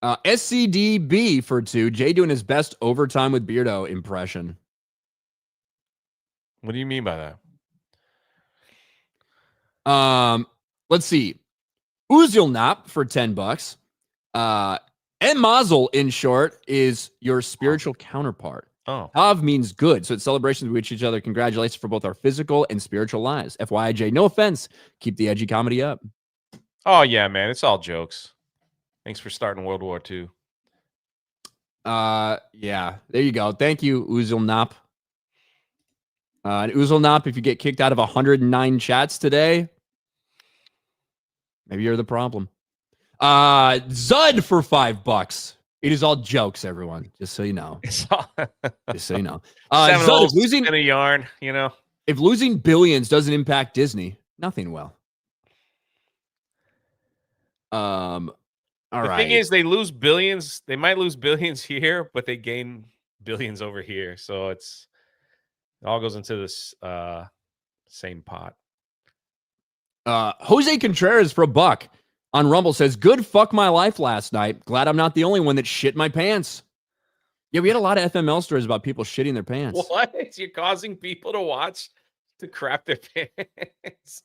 SCDB for 2. Jay doing his best Overtime with Beardo impression. What do you mean by that? Let's see. Uzilnap for $10. And Mazel, in short, is your spiritual counterpart. Oh. Tav means good, so it's celebrations we wish each other congratulations for both our physical and spiritual lives. FYI, no offense. Keep the edgy comedy up. Oh, yeah, man. It's all jokes. Thanks for starting World War II. Yeah, there you go. Thank you, Uzulnap. And Uzulnap, if you get kicked out of 109 chats today, maybe you're the problem. Zud for $5. It is all jokes, everyone. Just so you know. It's all Just so you know. Zud, if losing in a yarn, you know. If losing billions doesn't impact Disney, nothing will. All right. The thing is, they lose billions. They might lose billions here, but they gain billions over here. So it all goes into this same pot. Jose Contreras for $1 on Rumble says, good fuck my life last night. Glad I'm not the only one that shit my pants. Yeah, we had a lot of FML stories about people shitting their pants. What? You're causing people to watch to crap their pants?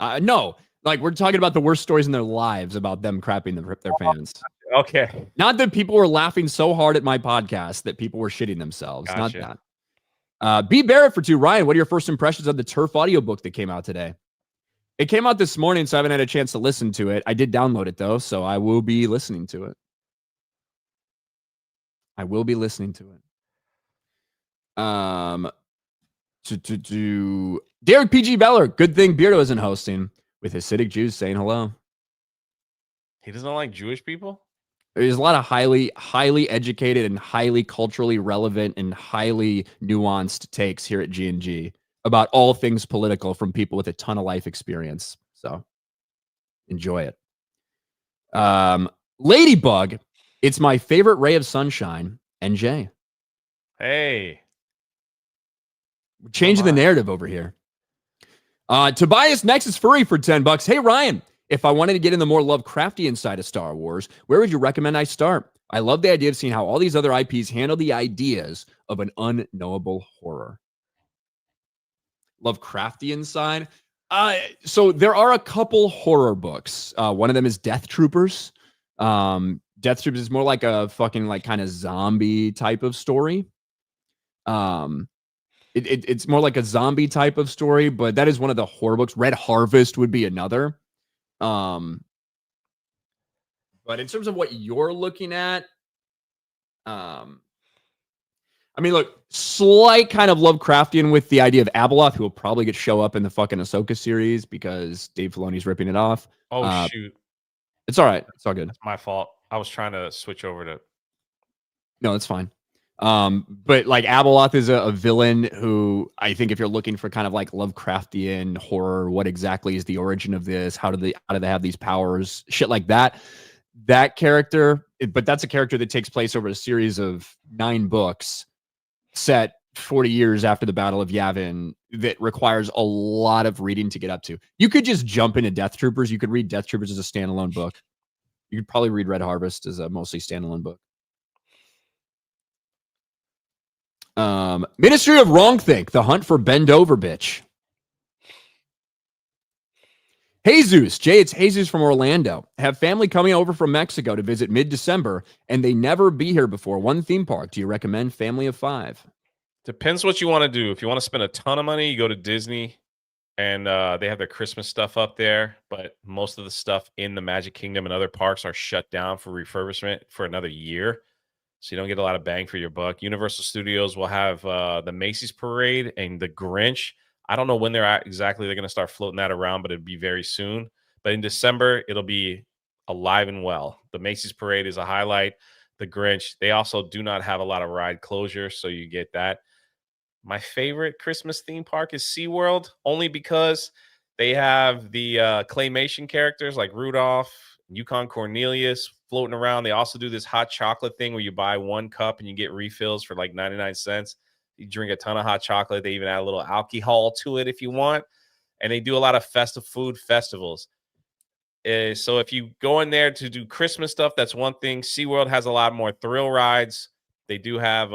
No. Like, we're talking about the worst stories in their lives about them crapping their pants. Okay. Not that people were laughing so hard at my podcast that people were shitting themselves. Gotcha. Not that. B. Barrett for $2. Ryan, what are your first impressions of the Turf audiobook that came out today? It came out this morning, so I haven't had a chance to listen to it. I did download it, though, so I will be listening to it. Derek PG Beller. Good thing Beardo isn't hosting with Hasidic Jews saying hello. He doesn't like Jewish people? There's a lot of highly educated and highly culturally relevant and highly nuanced takes here at G&G about all things political from people with a ton of life experience. So enjoy it. Ladybug, it's my favorite ray of sunshine. NJ. Hey. We're changing the narrative over here. Tobias Nexus Furry for $10. Hey, Ryan, if I wanted to get in the more Lovecraftian side of Star Wars, where would you recommend I start? I love the idea of seeing how all these other IPs handle the ideas of an unknowable horror. Lovecraftian side? So there are a couple horror books. One of them is Death Troopers. Death Troopers is more like a fucking like kind of zombie type of story. It's more like a zombie type of story, but that is one of the horror books. Red Harvest would be another. But in terms of what you're looking at, I mean, look, slight kind of Lovecraftian with the idea of Abeloth, who will probably show up in the fucking Ahsoka series because Dave Filoni's ripping it off. Oh, shoot. It's all right. It's all good. It's my fault. I was trying to switch over to... No, it's fine. But like Abeloth is a villain who I think if you're looking for kind of like Lovecraftian horror, what exactly is the origin of this? How do they have these powers? Shit like that. That character, but that's a character that takes place over a series of 9 books set 40 years after the Battle of Yavin that requires a lot of reading to get up to. You could just jump into Death Troopers. You could read Death Troopers as a standalone book. You could probably read Red Harvest as a mostly standalone book. Ministry of Wrongthink, The Hunt for Bend Over Bitch. Jesus, Jay, it's Jesus from Orlando. Have family coming over from Mexico to visit mid-December, and they never be here before. One theme park. Do you recommend Family of 5? Depends what you want to do. If you want to spend a ton of money, you go to Disney, and they have their Christmas stuff up there. But most of the stuff in the Magic Kingdom and other parks are shut down for refurbishment for another year. So you don't get a lot of bang for your buck. Universal Studios will have the Macy's Parade and the Grinch. I don't know when they're going to start floating that around, but it'd be very soon. But in December, it'll be alive and well. The Macy's Parade is a highlight. The Grinch, they also do not have a lot of ride closure, so you get that. My favorite Christmas theme park is SeaWorld, only because they have the claymation characters like Rudolph, Yukon Cornelius floating around. They also do this hot chocolate thing where you buy 1 cup and you get refills for like 99 cents. You drink a ton of hot chocolate. They even add a little alcohol to it if you want. And they do a lot of festive food festivals. So if you go in there to do Christmas stuff, that's one thing. SeaWorld has a lot more thrill rides. They do have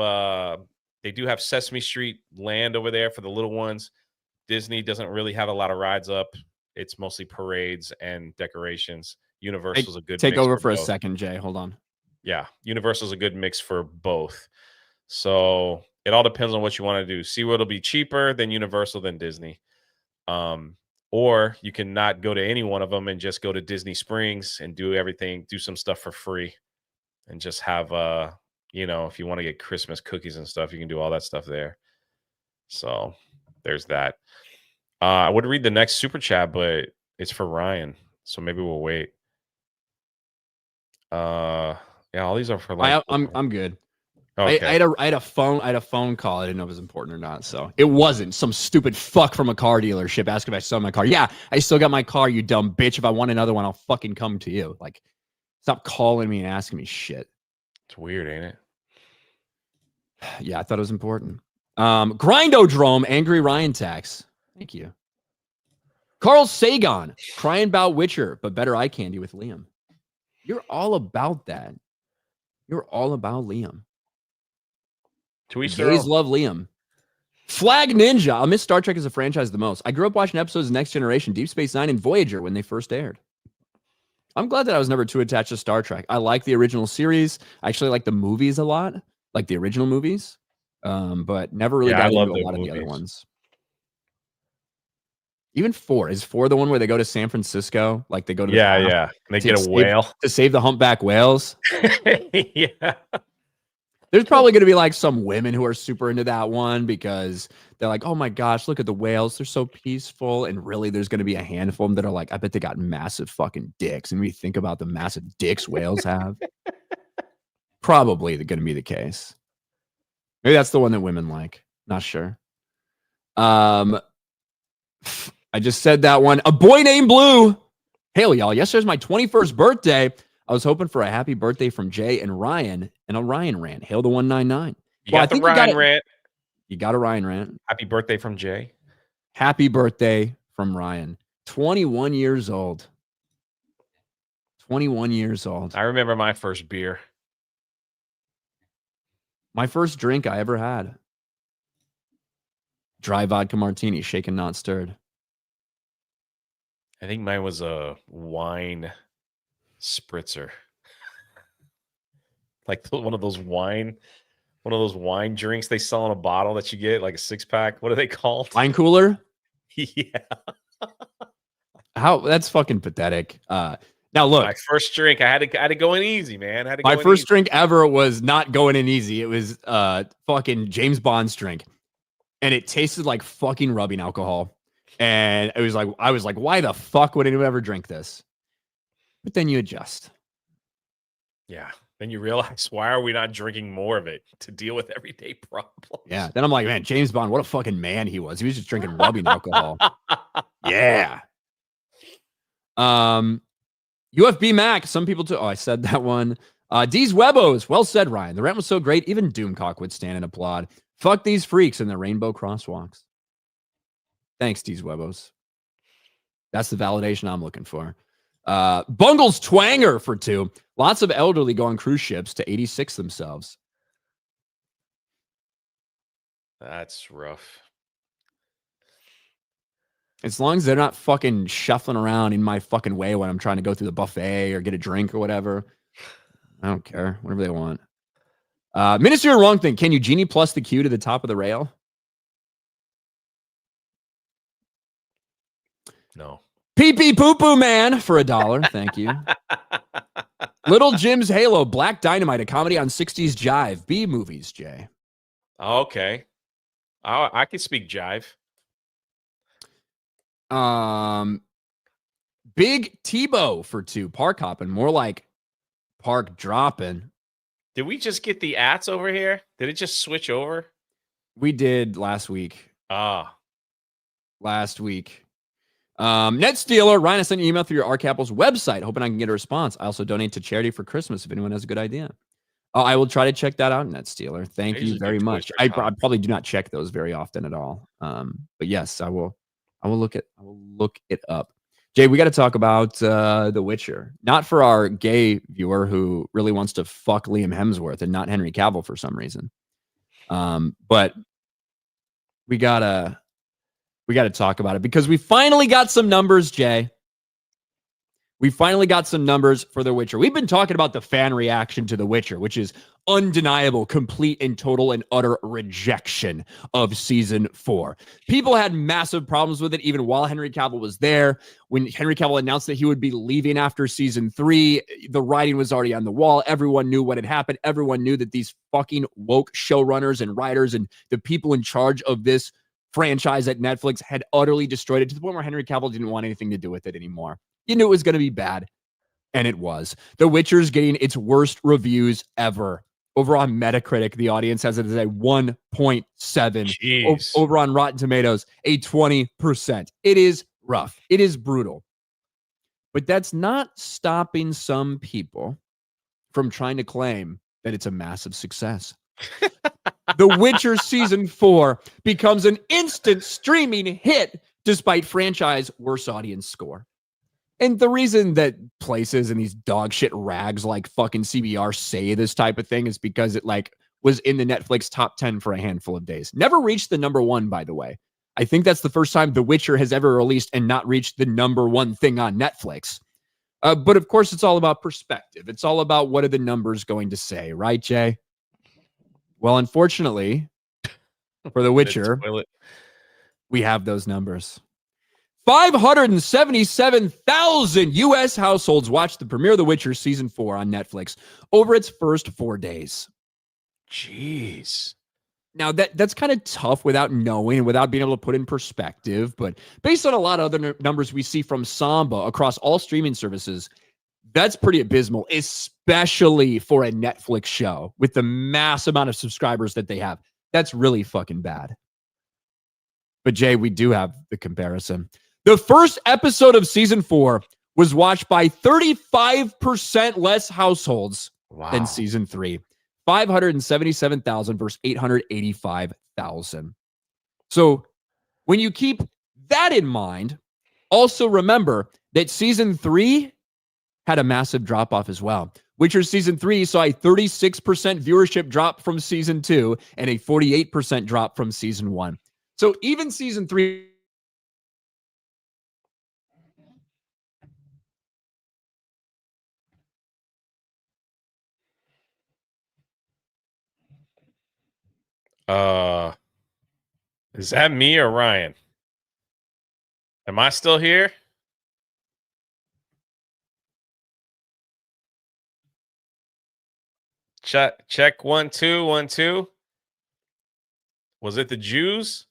Sesame Street Land over there for the little ones. Disney doesn't really have a lot of rides up. It's mostly parades and decorations. Universal's a good take mix over for both. A second, Jay. Hold on. Yeah, Universal's a good mix for both. So it all depends on what you want to do. SeaWorld will be cheaper than Universal than Disney. Or you can not go to any one of them and just go to Disney Springs and do everything, do some stuff for free, and just have if you want to get Christmas cookies and stuff, you can do all that stuff there. So there's that. I would read the next super chat, but it's for Ryan, so maybe we'll wait. Yeah, all these are for like. I'm good. Okay. I had a phone call. I didn't know if it was important or not. So it wasn't some stupid fuck from a car dealership asking if I sold my car. Yeah, I still got my car, you dumb bitch. If I want another one, I'll fucking come to you. Like, stop calling me and asking me shit. It's weird, ain't it? Yeah, I thought it was important. Grindodrome, Angry Ryan Tax. Thank you. Carl Sagan, crying about Witcher, but better eye candy with Liam. You're all about that. You're all about Liam. Gays love Liam. Flag Ninja. I miss Star Trek as a franchise the most. I grew up watching episodes of Next Generation, Deep Space Nine, and Voyager when they first aired. I'm glad that I was never too attached to Star Trek. I like the original series. I actually like the movies a lot, like the original movies, but never really got into a lot of the other ones. Even 4. Is 4 the one where they go to San Francisco? Like they go to and they get a whale to save the humpback whales. Yeah. There's probably going to be like some women who are super into that one because they're like, oh my gosh, look at the whales. They're so peaceful. And really, there's going to be a handful of them that are like, I bet they got massive fucking dicks. And we think about the massive dicks whales have. Probably going to be the case. Maybe that's the one that women like. Not sure. I just said that one. A boy named Blue. Hail, y'all. Yesterday's my 21st birthday. I was hoping for a happy birthday from Jay and Ryan and a Ryan rant. Hail the 199. I think Ryan rant. You got a Ryan rant. Happy birthday from Jay. Happy birthday from Ryan. 21 years old. 21 years old. I remember my first beer. My first drink I ever had. Dry vodka martini, shaken, not stirred. I think mine was a wine spritzer. Like one of those wine drinks they sell in a bottle that you get, like a 6-pack. What are they called? Wine cooler? Yeah. That's fucking pathetic. Now look, my first drink, I had to go in easy, man. My first drink ever was not going in easy. It was fucking James Bond's drink. And it tasted like fucking rubbing alcohol. And it was like, I was like, why the fuck would anyone ever drink this? But then you adjust. Yeah. Then you realize, why are we not drinking more of it to deal with everyday problems? Yeah. Then I'm like, man, James Bond, what a fucking man he was. He was just drinking rubbing alcohol. Yeah. UFB Mac. Some people too. Oh, I said that one. D's Webos. Well said, Ryan. The rant was so great, even Doomcock would stand and applaud. Fuck these freaks and the rainbow crosswalks. Thanks, D's Webos. That's the validation I'm looking for. Bungles Twanger for 2. Lots of elderly go on cruise ships to 86 themselves. That's rough. As long as they're not fucking shuffling around in my fucking way when I'm trying to go through the buffet or get a drink or whatever. I don't care. Whatever they want. Minister of Wrong Thing. Can you Genie plus the queue to the top of the rail? No. Pee Pee Poo Poo Man for $1. Thank you. Little Jim's Halo. Black Dynamite. A comedy on 60s jive. B movies, Jay. Okay. I can speak jive. Big Tebow for 2. Park hopping. More like park dropping. Did we just get the ats over here? Did it just switch over? We did last week. Last week. Net Stealer. Ryan, I sent you an email through your RCapple's website, hoping I can get a response. I also donate to charity for Christmas if anyone has a good idea. I will try to check that out, Net Stealer. Thank you very much. I probably do not check those very often at all. But yes, I will look it up. Jay, we got to talk about The Witcher. Not for our gay viewer who really wants to fuck Liam Hemsworth and not Henry Cavill for some reason. But we gotta talk about it because we finally got some numbers, Jay. We finally got some numbers for The Witcher. We've been talking about the fan reaction to The Witcher, which is undeniable, complete and total and utter rejection of season 4. People had massive problems with it even while Henry Cavill was there. When Henry Cavill announced that he would be leaving after season 3, the writing was already on the wall. Everyone knew what had happened. Everyone knew that these fucking woke showrunners and writers and the people in charge of this franchise at Netflix had utterly destroyed it to the point where Henry Cavill didn't want anything to do with it anymore. You knew it was going to be bad, and it was. The Witcher's getting its worst reviews ever. Over on Metacritic, the audience has it as a 1.7. Over on Rotten Tomatoes, a 20%. It is rough. It is brutal. But that's not stopping some people from trying to claim that it's a massive success. The Witcher Season 4 becomes an instant streaming hit despite franchise worst audience score. And the reason that places and these dog shit rags like fucking CBR say this type of thing is because it like was in the Netflix top 10 for a handful of days. Never reached the number 1, by the way. I think that's the first time The Witcher has ever released and not reached the number 1 thing on Netflix. But of course, it's all about perspective. It's all about what are the numbers going to say, right, Jay? Well, unfortunately, for The Witcher, we have those numbers. 577,000 U.S. households watched the premiere of The Witcher Season 4 on Netflix over its first 4 days. Jeez. Now, that's kind of tough without knowing and without being able to put in perspective. But based on a lot of other numbers we see from Samba across all streaming services, that's pretty abysmal, especially for a Netflix show with the mass amount of subscribers that they have. That's really fucking bad. But, Jay, we do have the comparison. The first episode of season 4 was watched by 35% less households than season 3. 577,000 versus 885,000. So when you keep that in mind, also remember that season 3 had a massive drop off as well. Witcher season 3 saw a 36% viewership drop from season 2 and a 48% drop from season 1. So even season 3. Is that me or Ryan? Am I still here? Check 1 2 1 2. Was it the Jews?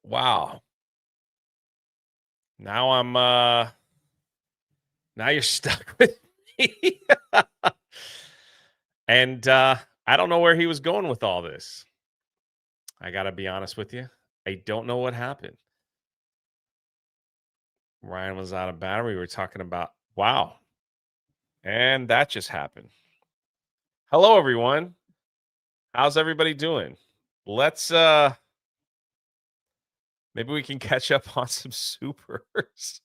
Wow. Now I'm now you're stuck with me. And I don't know where he was going with all this. I got to be honest with you. I don't know what happened. Ryan was out of battery. We were talking about, wow. And that just happened. Hello, everyone. How's everybody doing? Let's, maybe we can catch up on some supers.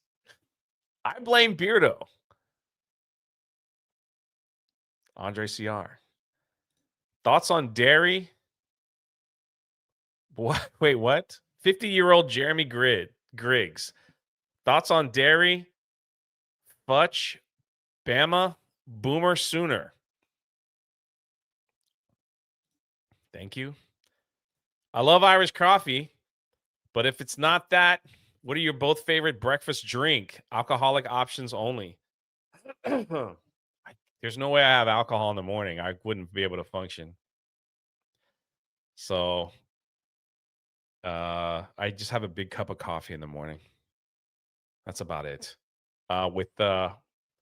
I blame Beardo. Andre CR. Thoughts on dairy? What? Wait, what? 50-year-old Jeremy Griggs. Thoughts on dairy? Futch, Bama, Boomer Sooner. Thank you. I love Irish coffee, but if it's not that, what are your both favorite breakfast drink? Alcoholic options only. There's no way I have alcohol in the morning. I wouldn't be able to function. So I just have a big cup of coffee in the morning. That's about it. With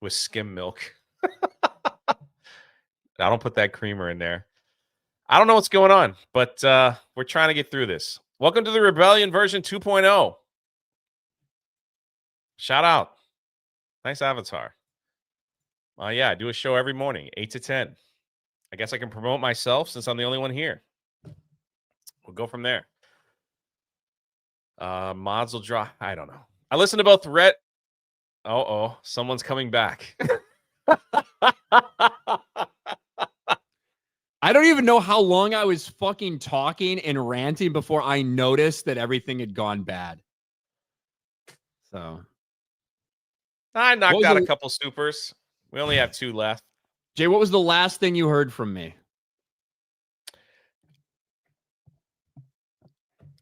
skim milk. I don't put that creamer in there. I don't know what's going on, but we're trying to get through this. Welcome to the Rebellion version 2.0. Shout out. Nice avatar. Yeah, I do a show every morning, 8 to 10. I guess I can promote myself since I'm the only one here. We'll go from there. Mods will drop. I don't know. I listen to both Rhett. Oh, someone's coming back. I don't even know how long I was fucking talking and ranting before I noticed that everything had gone bad. So I knocked out a couple supers. We only have 2 left. Jay, what was the last thing you heard from me?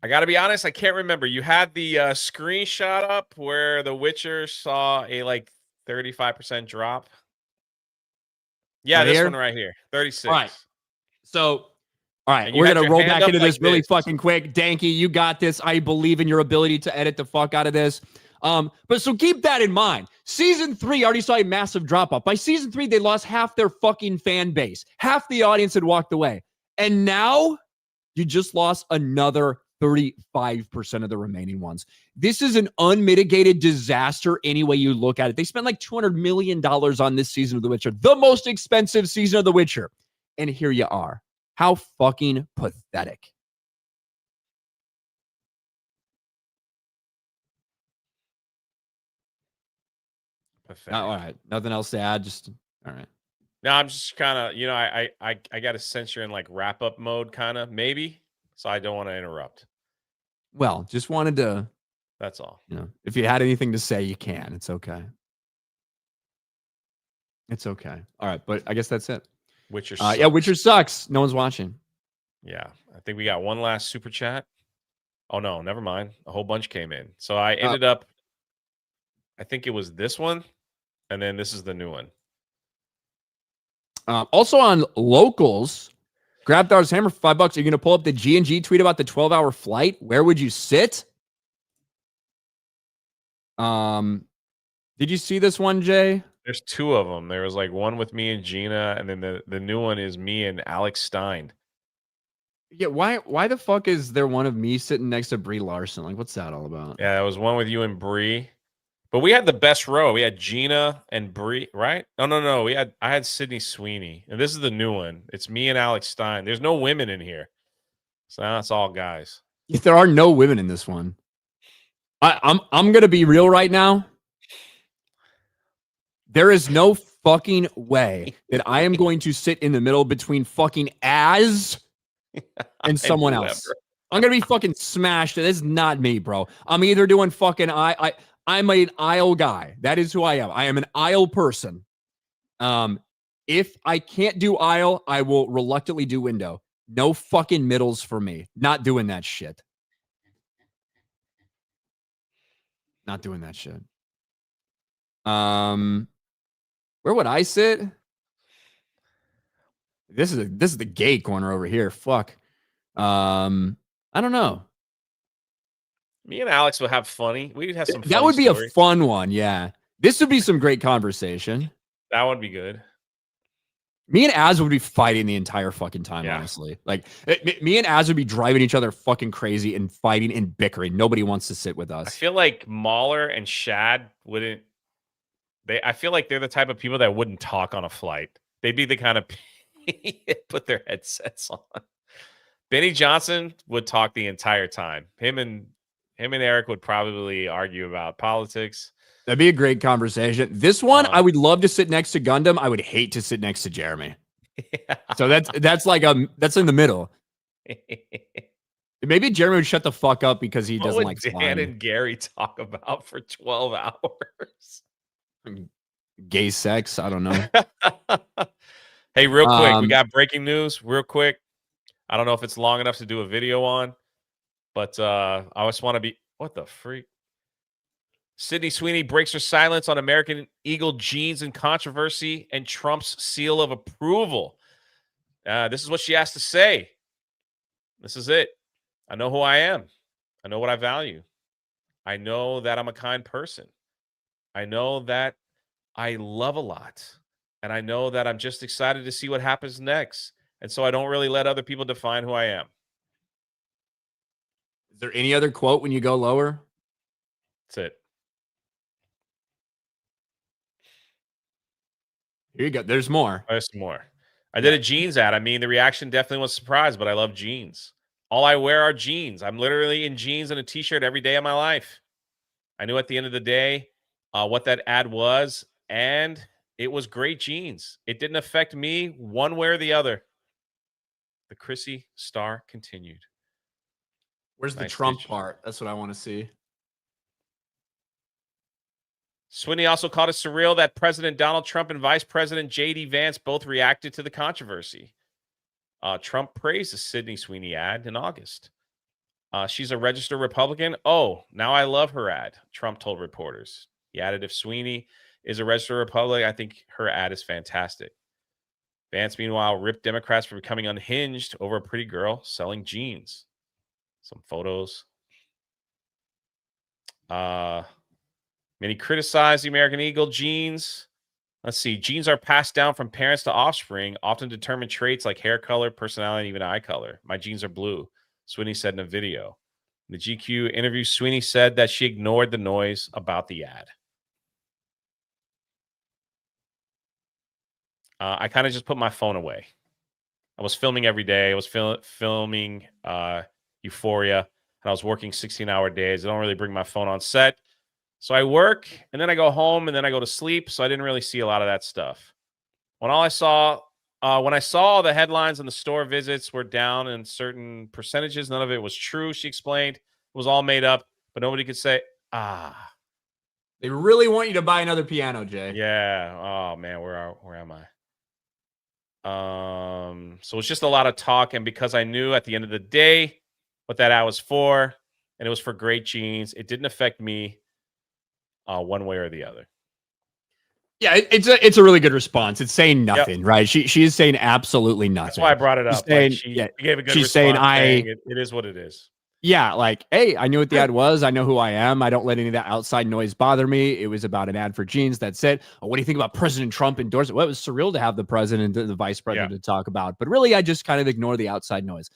I got to be honest, I can't remember. You had the screenshot up where The Witcher saw a like 35% drop. Yeah, Right this here? one right here, 36. All right. So, all right, we're going to roll back into this really fucking quick. Danky, you got this. I believe in your ability to edit the fuck out of this. But so keep that in mind. Season 3 already saw a massive drop off. By season 3, they lost half their fucking fan base. Half the audience had walked away. And now you just lost another 35% of the remaining ones. This is an unmitigated disaster any way you look at it. They spent like $200 million on this season of The Witcher, the most expensive season of The Witcher. And here you are. How fucking pathetic. All right. Nothing else to add. Just all right. No, I'm just kind of, I got to sense you're in like wrap up mode, kind of maybe. So I don't want to interrupt. Well, just wanted to. That's all. If you had anything to say, you can. It's okay. It's okay. All right, but I guess that's it. Witcher sucks. Yeah, Witcher sucks. No one's watching. Yeah, I think we got one last super chat. Oh no, never mind. A whole bunch came in. So I ended up. I think it was this one, and then this is the new one. Also on locals, grab Dar's Hammer for $5. Are you going to pull up the G&G tweet about the 12-hour flight? Where would you sit? Did you see this one, Jay? There's 2 of them. There was like one with me and Gina, and then the new one is me and Alex Stein. Yeah, why the fuck is there one of me sitting next to Brie Larson? Like, what's that all about? Yeah, there was one with you and Brie. But we had the best row. We had Gina and Brie, right? No. I had Sydney Sweeney. And this is the new one. It's me and Alex Stein. There's no women in here. So now it's all guys. If there are no women in this one. I'm gonna be real right now. There is no fucking way that I am going to sit in the middle between fucking Az and someone else. I'm gonna be fucking smashed. That's not me, bro. I'm either doing fucking I'm an aisle guy. That is who I am. I am an aisle person. If I can't do aisle, I will reluctantly do window. No fucking middles for me. Not doing that shit. Not doing that shit. Where would I sit? This is the gay corner over here. Fuck. I don't know. Me and Alex would have funny. We'd have some. That would be a fun one. Yeah, this would be some great conversation. That would be good. Me and Az would be fighting the entire fucking time. Yeah. Honestly, like me and Az would be driving each other fucking crazy and fighting and bickering. Nobody wants to sit with us. I feel like Mahler and Shad wouldn't. I feel like they're the type of people that wouldn't talk on a flight. They'd be the kind of put their headsets on. Benny Johnson would talk the entire time. Him and Eric would probably argue about politics. That'd be a great conversation. This one, I would love to sit next to Gundam. I would hate to sit next to Jeremy. Yeah. So that's like that's in the middle. Maybe Jeremy would shut the fuck up because he doesn't like slime. Dan and Gary talk about for 12 hours. Gay sex. I don't know. Hey, real quick, we got breaking news. Real quick. I don't know if it's long enough to do a video on, but I just want to be. What the freak? Sydney Sweeney breaks her silence on American Eagle jeans and controversy and Trump's seal of approval. This is what she has to say. This is it. I know who I am. I know what I value. I know that I'm a kind person. I know that I love a lot. And I know that I'm just excited to see what happens next. And so I don't really let other people define who I am. Is there any other quote when you go lower? That's it. Here you go. There's more. There's more. I did a jeans ad. I mean, the reaction definitely was surprised, but I love jeans. All I wear are jeans. I'm literally in jeans and a t-shirt every day of my life. I knew at the end of the day what that ad was, and it was great jeans. It didn't affect me one way or the other. The Chrissy star continued. Where's the Trump part? That's what I want to see. Sweeney also called it surreal that President Donald Trump and Vice President J.D. Vance both reacted to the controversy. Trump praised the Sydney Sweeney ad in August. She's a registered Republican. Oh, now I love her ad, Trump told reporters. He added, if Sweeney is a registered Republican, I think her ad is fantastic. Vance, meanwhile, ripped Democrats for becoming unhinged over a pretty girl selling jeans. Some photos. Many criticized the American Eagle jeans. Let's see. Genes are passed down from parents to offspring, often determine traits like hair color, personality, and even eye color. My genes are blue, Sweeney said in a video. In the GQ interview, Sweeney said that she ignored the noise about the ad. I kind of just put my phone away. I was filming every day. I was filming Euphoria, and I was working 16-hour days. I don't really bring my phone on set. So I work, and then I go home, and then I go to sleep. So I didn't really see a lot of that stuff. When I saw the headlines and the store visits were down in certain percentages, none of it was true, she explained. It was all made up, but nobody could say, They really want you to buy another piano, Jay. Yeah. Oh, man, where am I? So it's just a lot of talk, and because I knew at the end of the day what that ad was for, and it was for great jeans, it didn't affect me one way or the other. Yeah, it's a really good response. It's saying nothing, right? She is saying absolutely nothing. That's why I brought it up. Saying, she gave a good she's response saying it is what it is. Yeah, like, hey, I knew what the ad was. I know who I am. I don't let any of that outside noise bother me. It was about an ad for jeans. That's it. Oh, what do you think about President Trump endorsing? Well, it was surreal to have the president and the vice president to talk about. But really, I just kind of ignore the outside noise.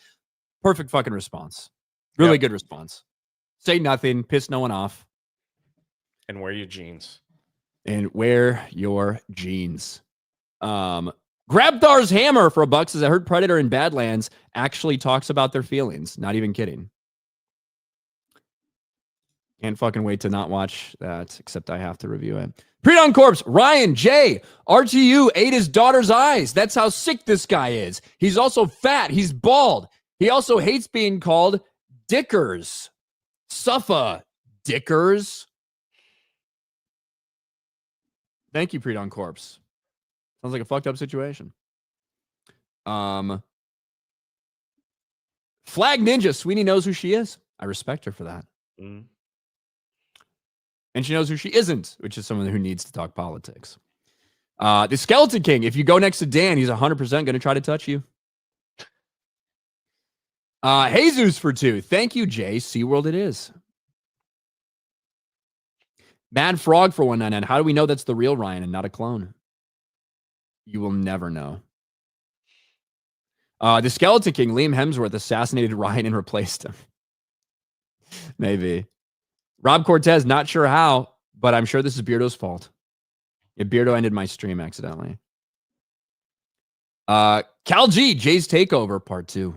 Perfect fucking response. Really good response. Say nothing. Piss no one off. And wear your jeans. Grabthar's Hammer for $1 says, I heard Predator in Badlands actually talks about their feelings. Not even kidding. Can't fucking wait to not watch that, except I have to review it. Pre-Dawn Corpse, Ryan J. RTU ate his daughter's eyes. That's how sick this guy is. He's also fat. He's bald. He also hates being called Dickers. Suffa Dickers. Thank you, Pre-Dawn Corpse. Sounds like a fucked up situation. Flag Ninja, Sweeney knows who she is. I respect her for that. Mm. And she knows who she isn't, which is someone who needs to talk politics. The Skeleton King, if you go next to Dan, he's 100% going to try to touch you. Jesus for 2. Thank you, Jay. SeaWorld it is. Mad Frog for 199. How do we know that's the real Ryan and not a clone? You will never know. The Skeleton King, Liam Hemsworth, assassinated Ryan and replaced him. Maybe. Rob Cortez, not sure how, but I'm sure this is Beardo's fault. Yeah, Beardo ended my stream accidentally. Cal G, Jay's Takeover, Part 2.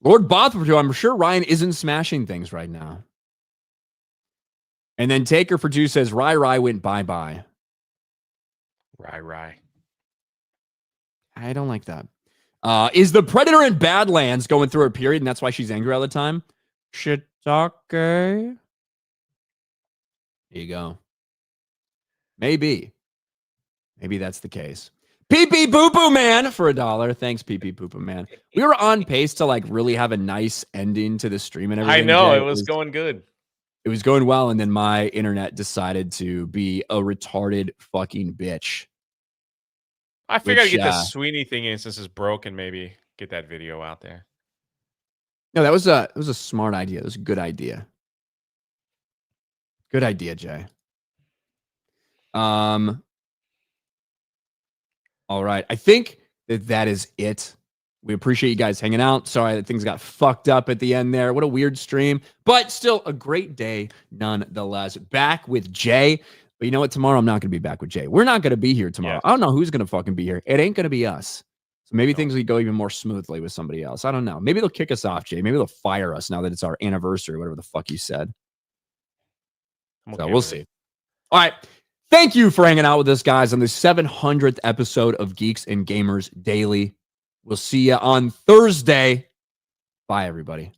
Lord Bothwell, 2, I'm sure Ryan isn't smashing things right now. And then Taker for 2 says, Rai went bye-bye. Rai. I don't like that. Is the Predator in Badlands going through a period, and that's why she's angry all the time? Shitake. There you go. Maybe that's the case. Pee-pee poo-poo man for $1. Thanks, pee-pee poo-poo man. We were on pace to like really have a nice ending to the stream and everything. I know, Jay. It was going good. It was going well, and then my internet decided to be a retarded fucking bitch. I figured I'd get this Sweeney thing in since it's broken. Maybe get that video out there. No, it was a smart idea. It was a good idea. Good idea, Jay. All right. I think that is it. We appreciate you guys hanging out. Sorry that things got fucked up at the end there. What a weird stream, but still a great day nonetheless. Back with Jay. But you know what? Tomorrow I'm not going to be back with Jay. We're not going to be here tomorrow. Yeah. I don't know who's going to fucking be here. It ain't going to be us. So maybe things will go even more smoothly with somebody else. I don't know. Maybe they'll kick us off, Jay. Maybe they'll fire us now that it's our anniversary, whatever the fuck you said. So we'll see. All right. Thank you for hanging out with us, guys, on the 700th episode of Geeks and Gamers Daily. We'll see you on Thursday. Bye, everybody.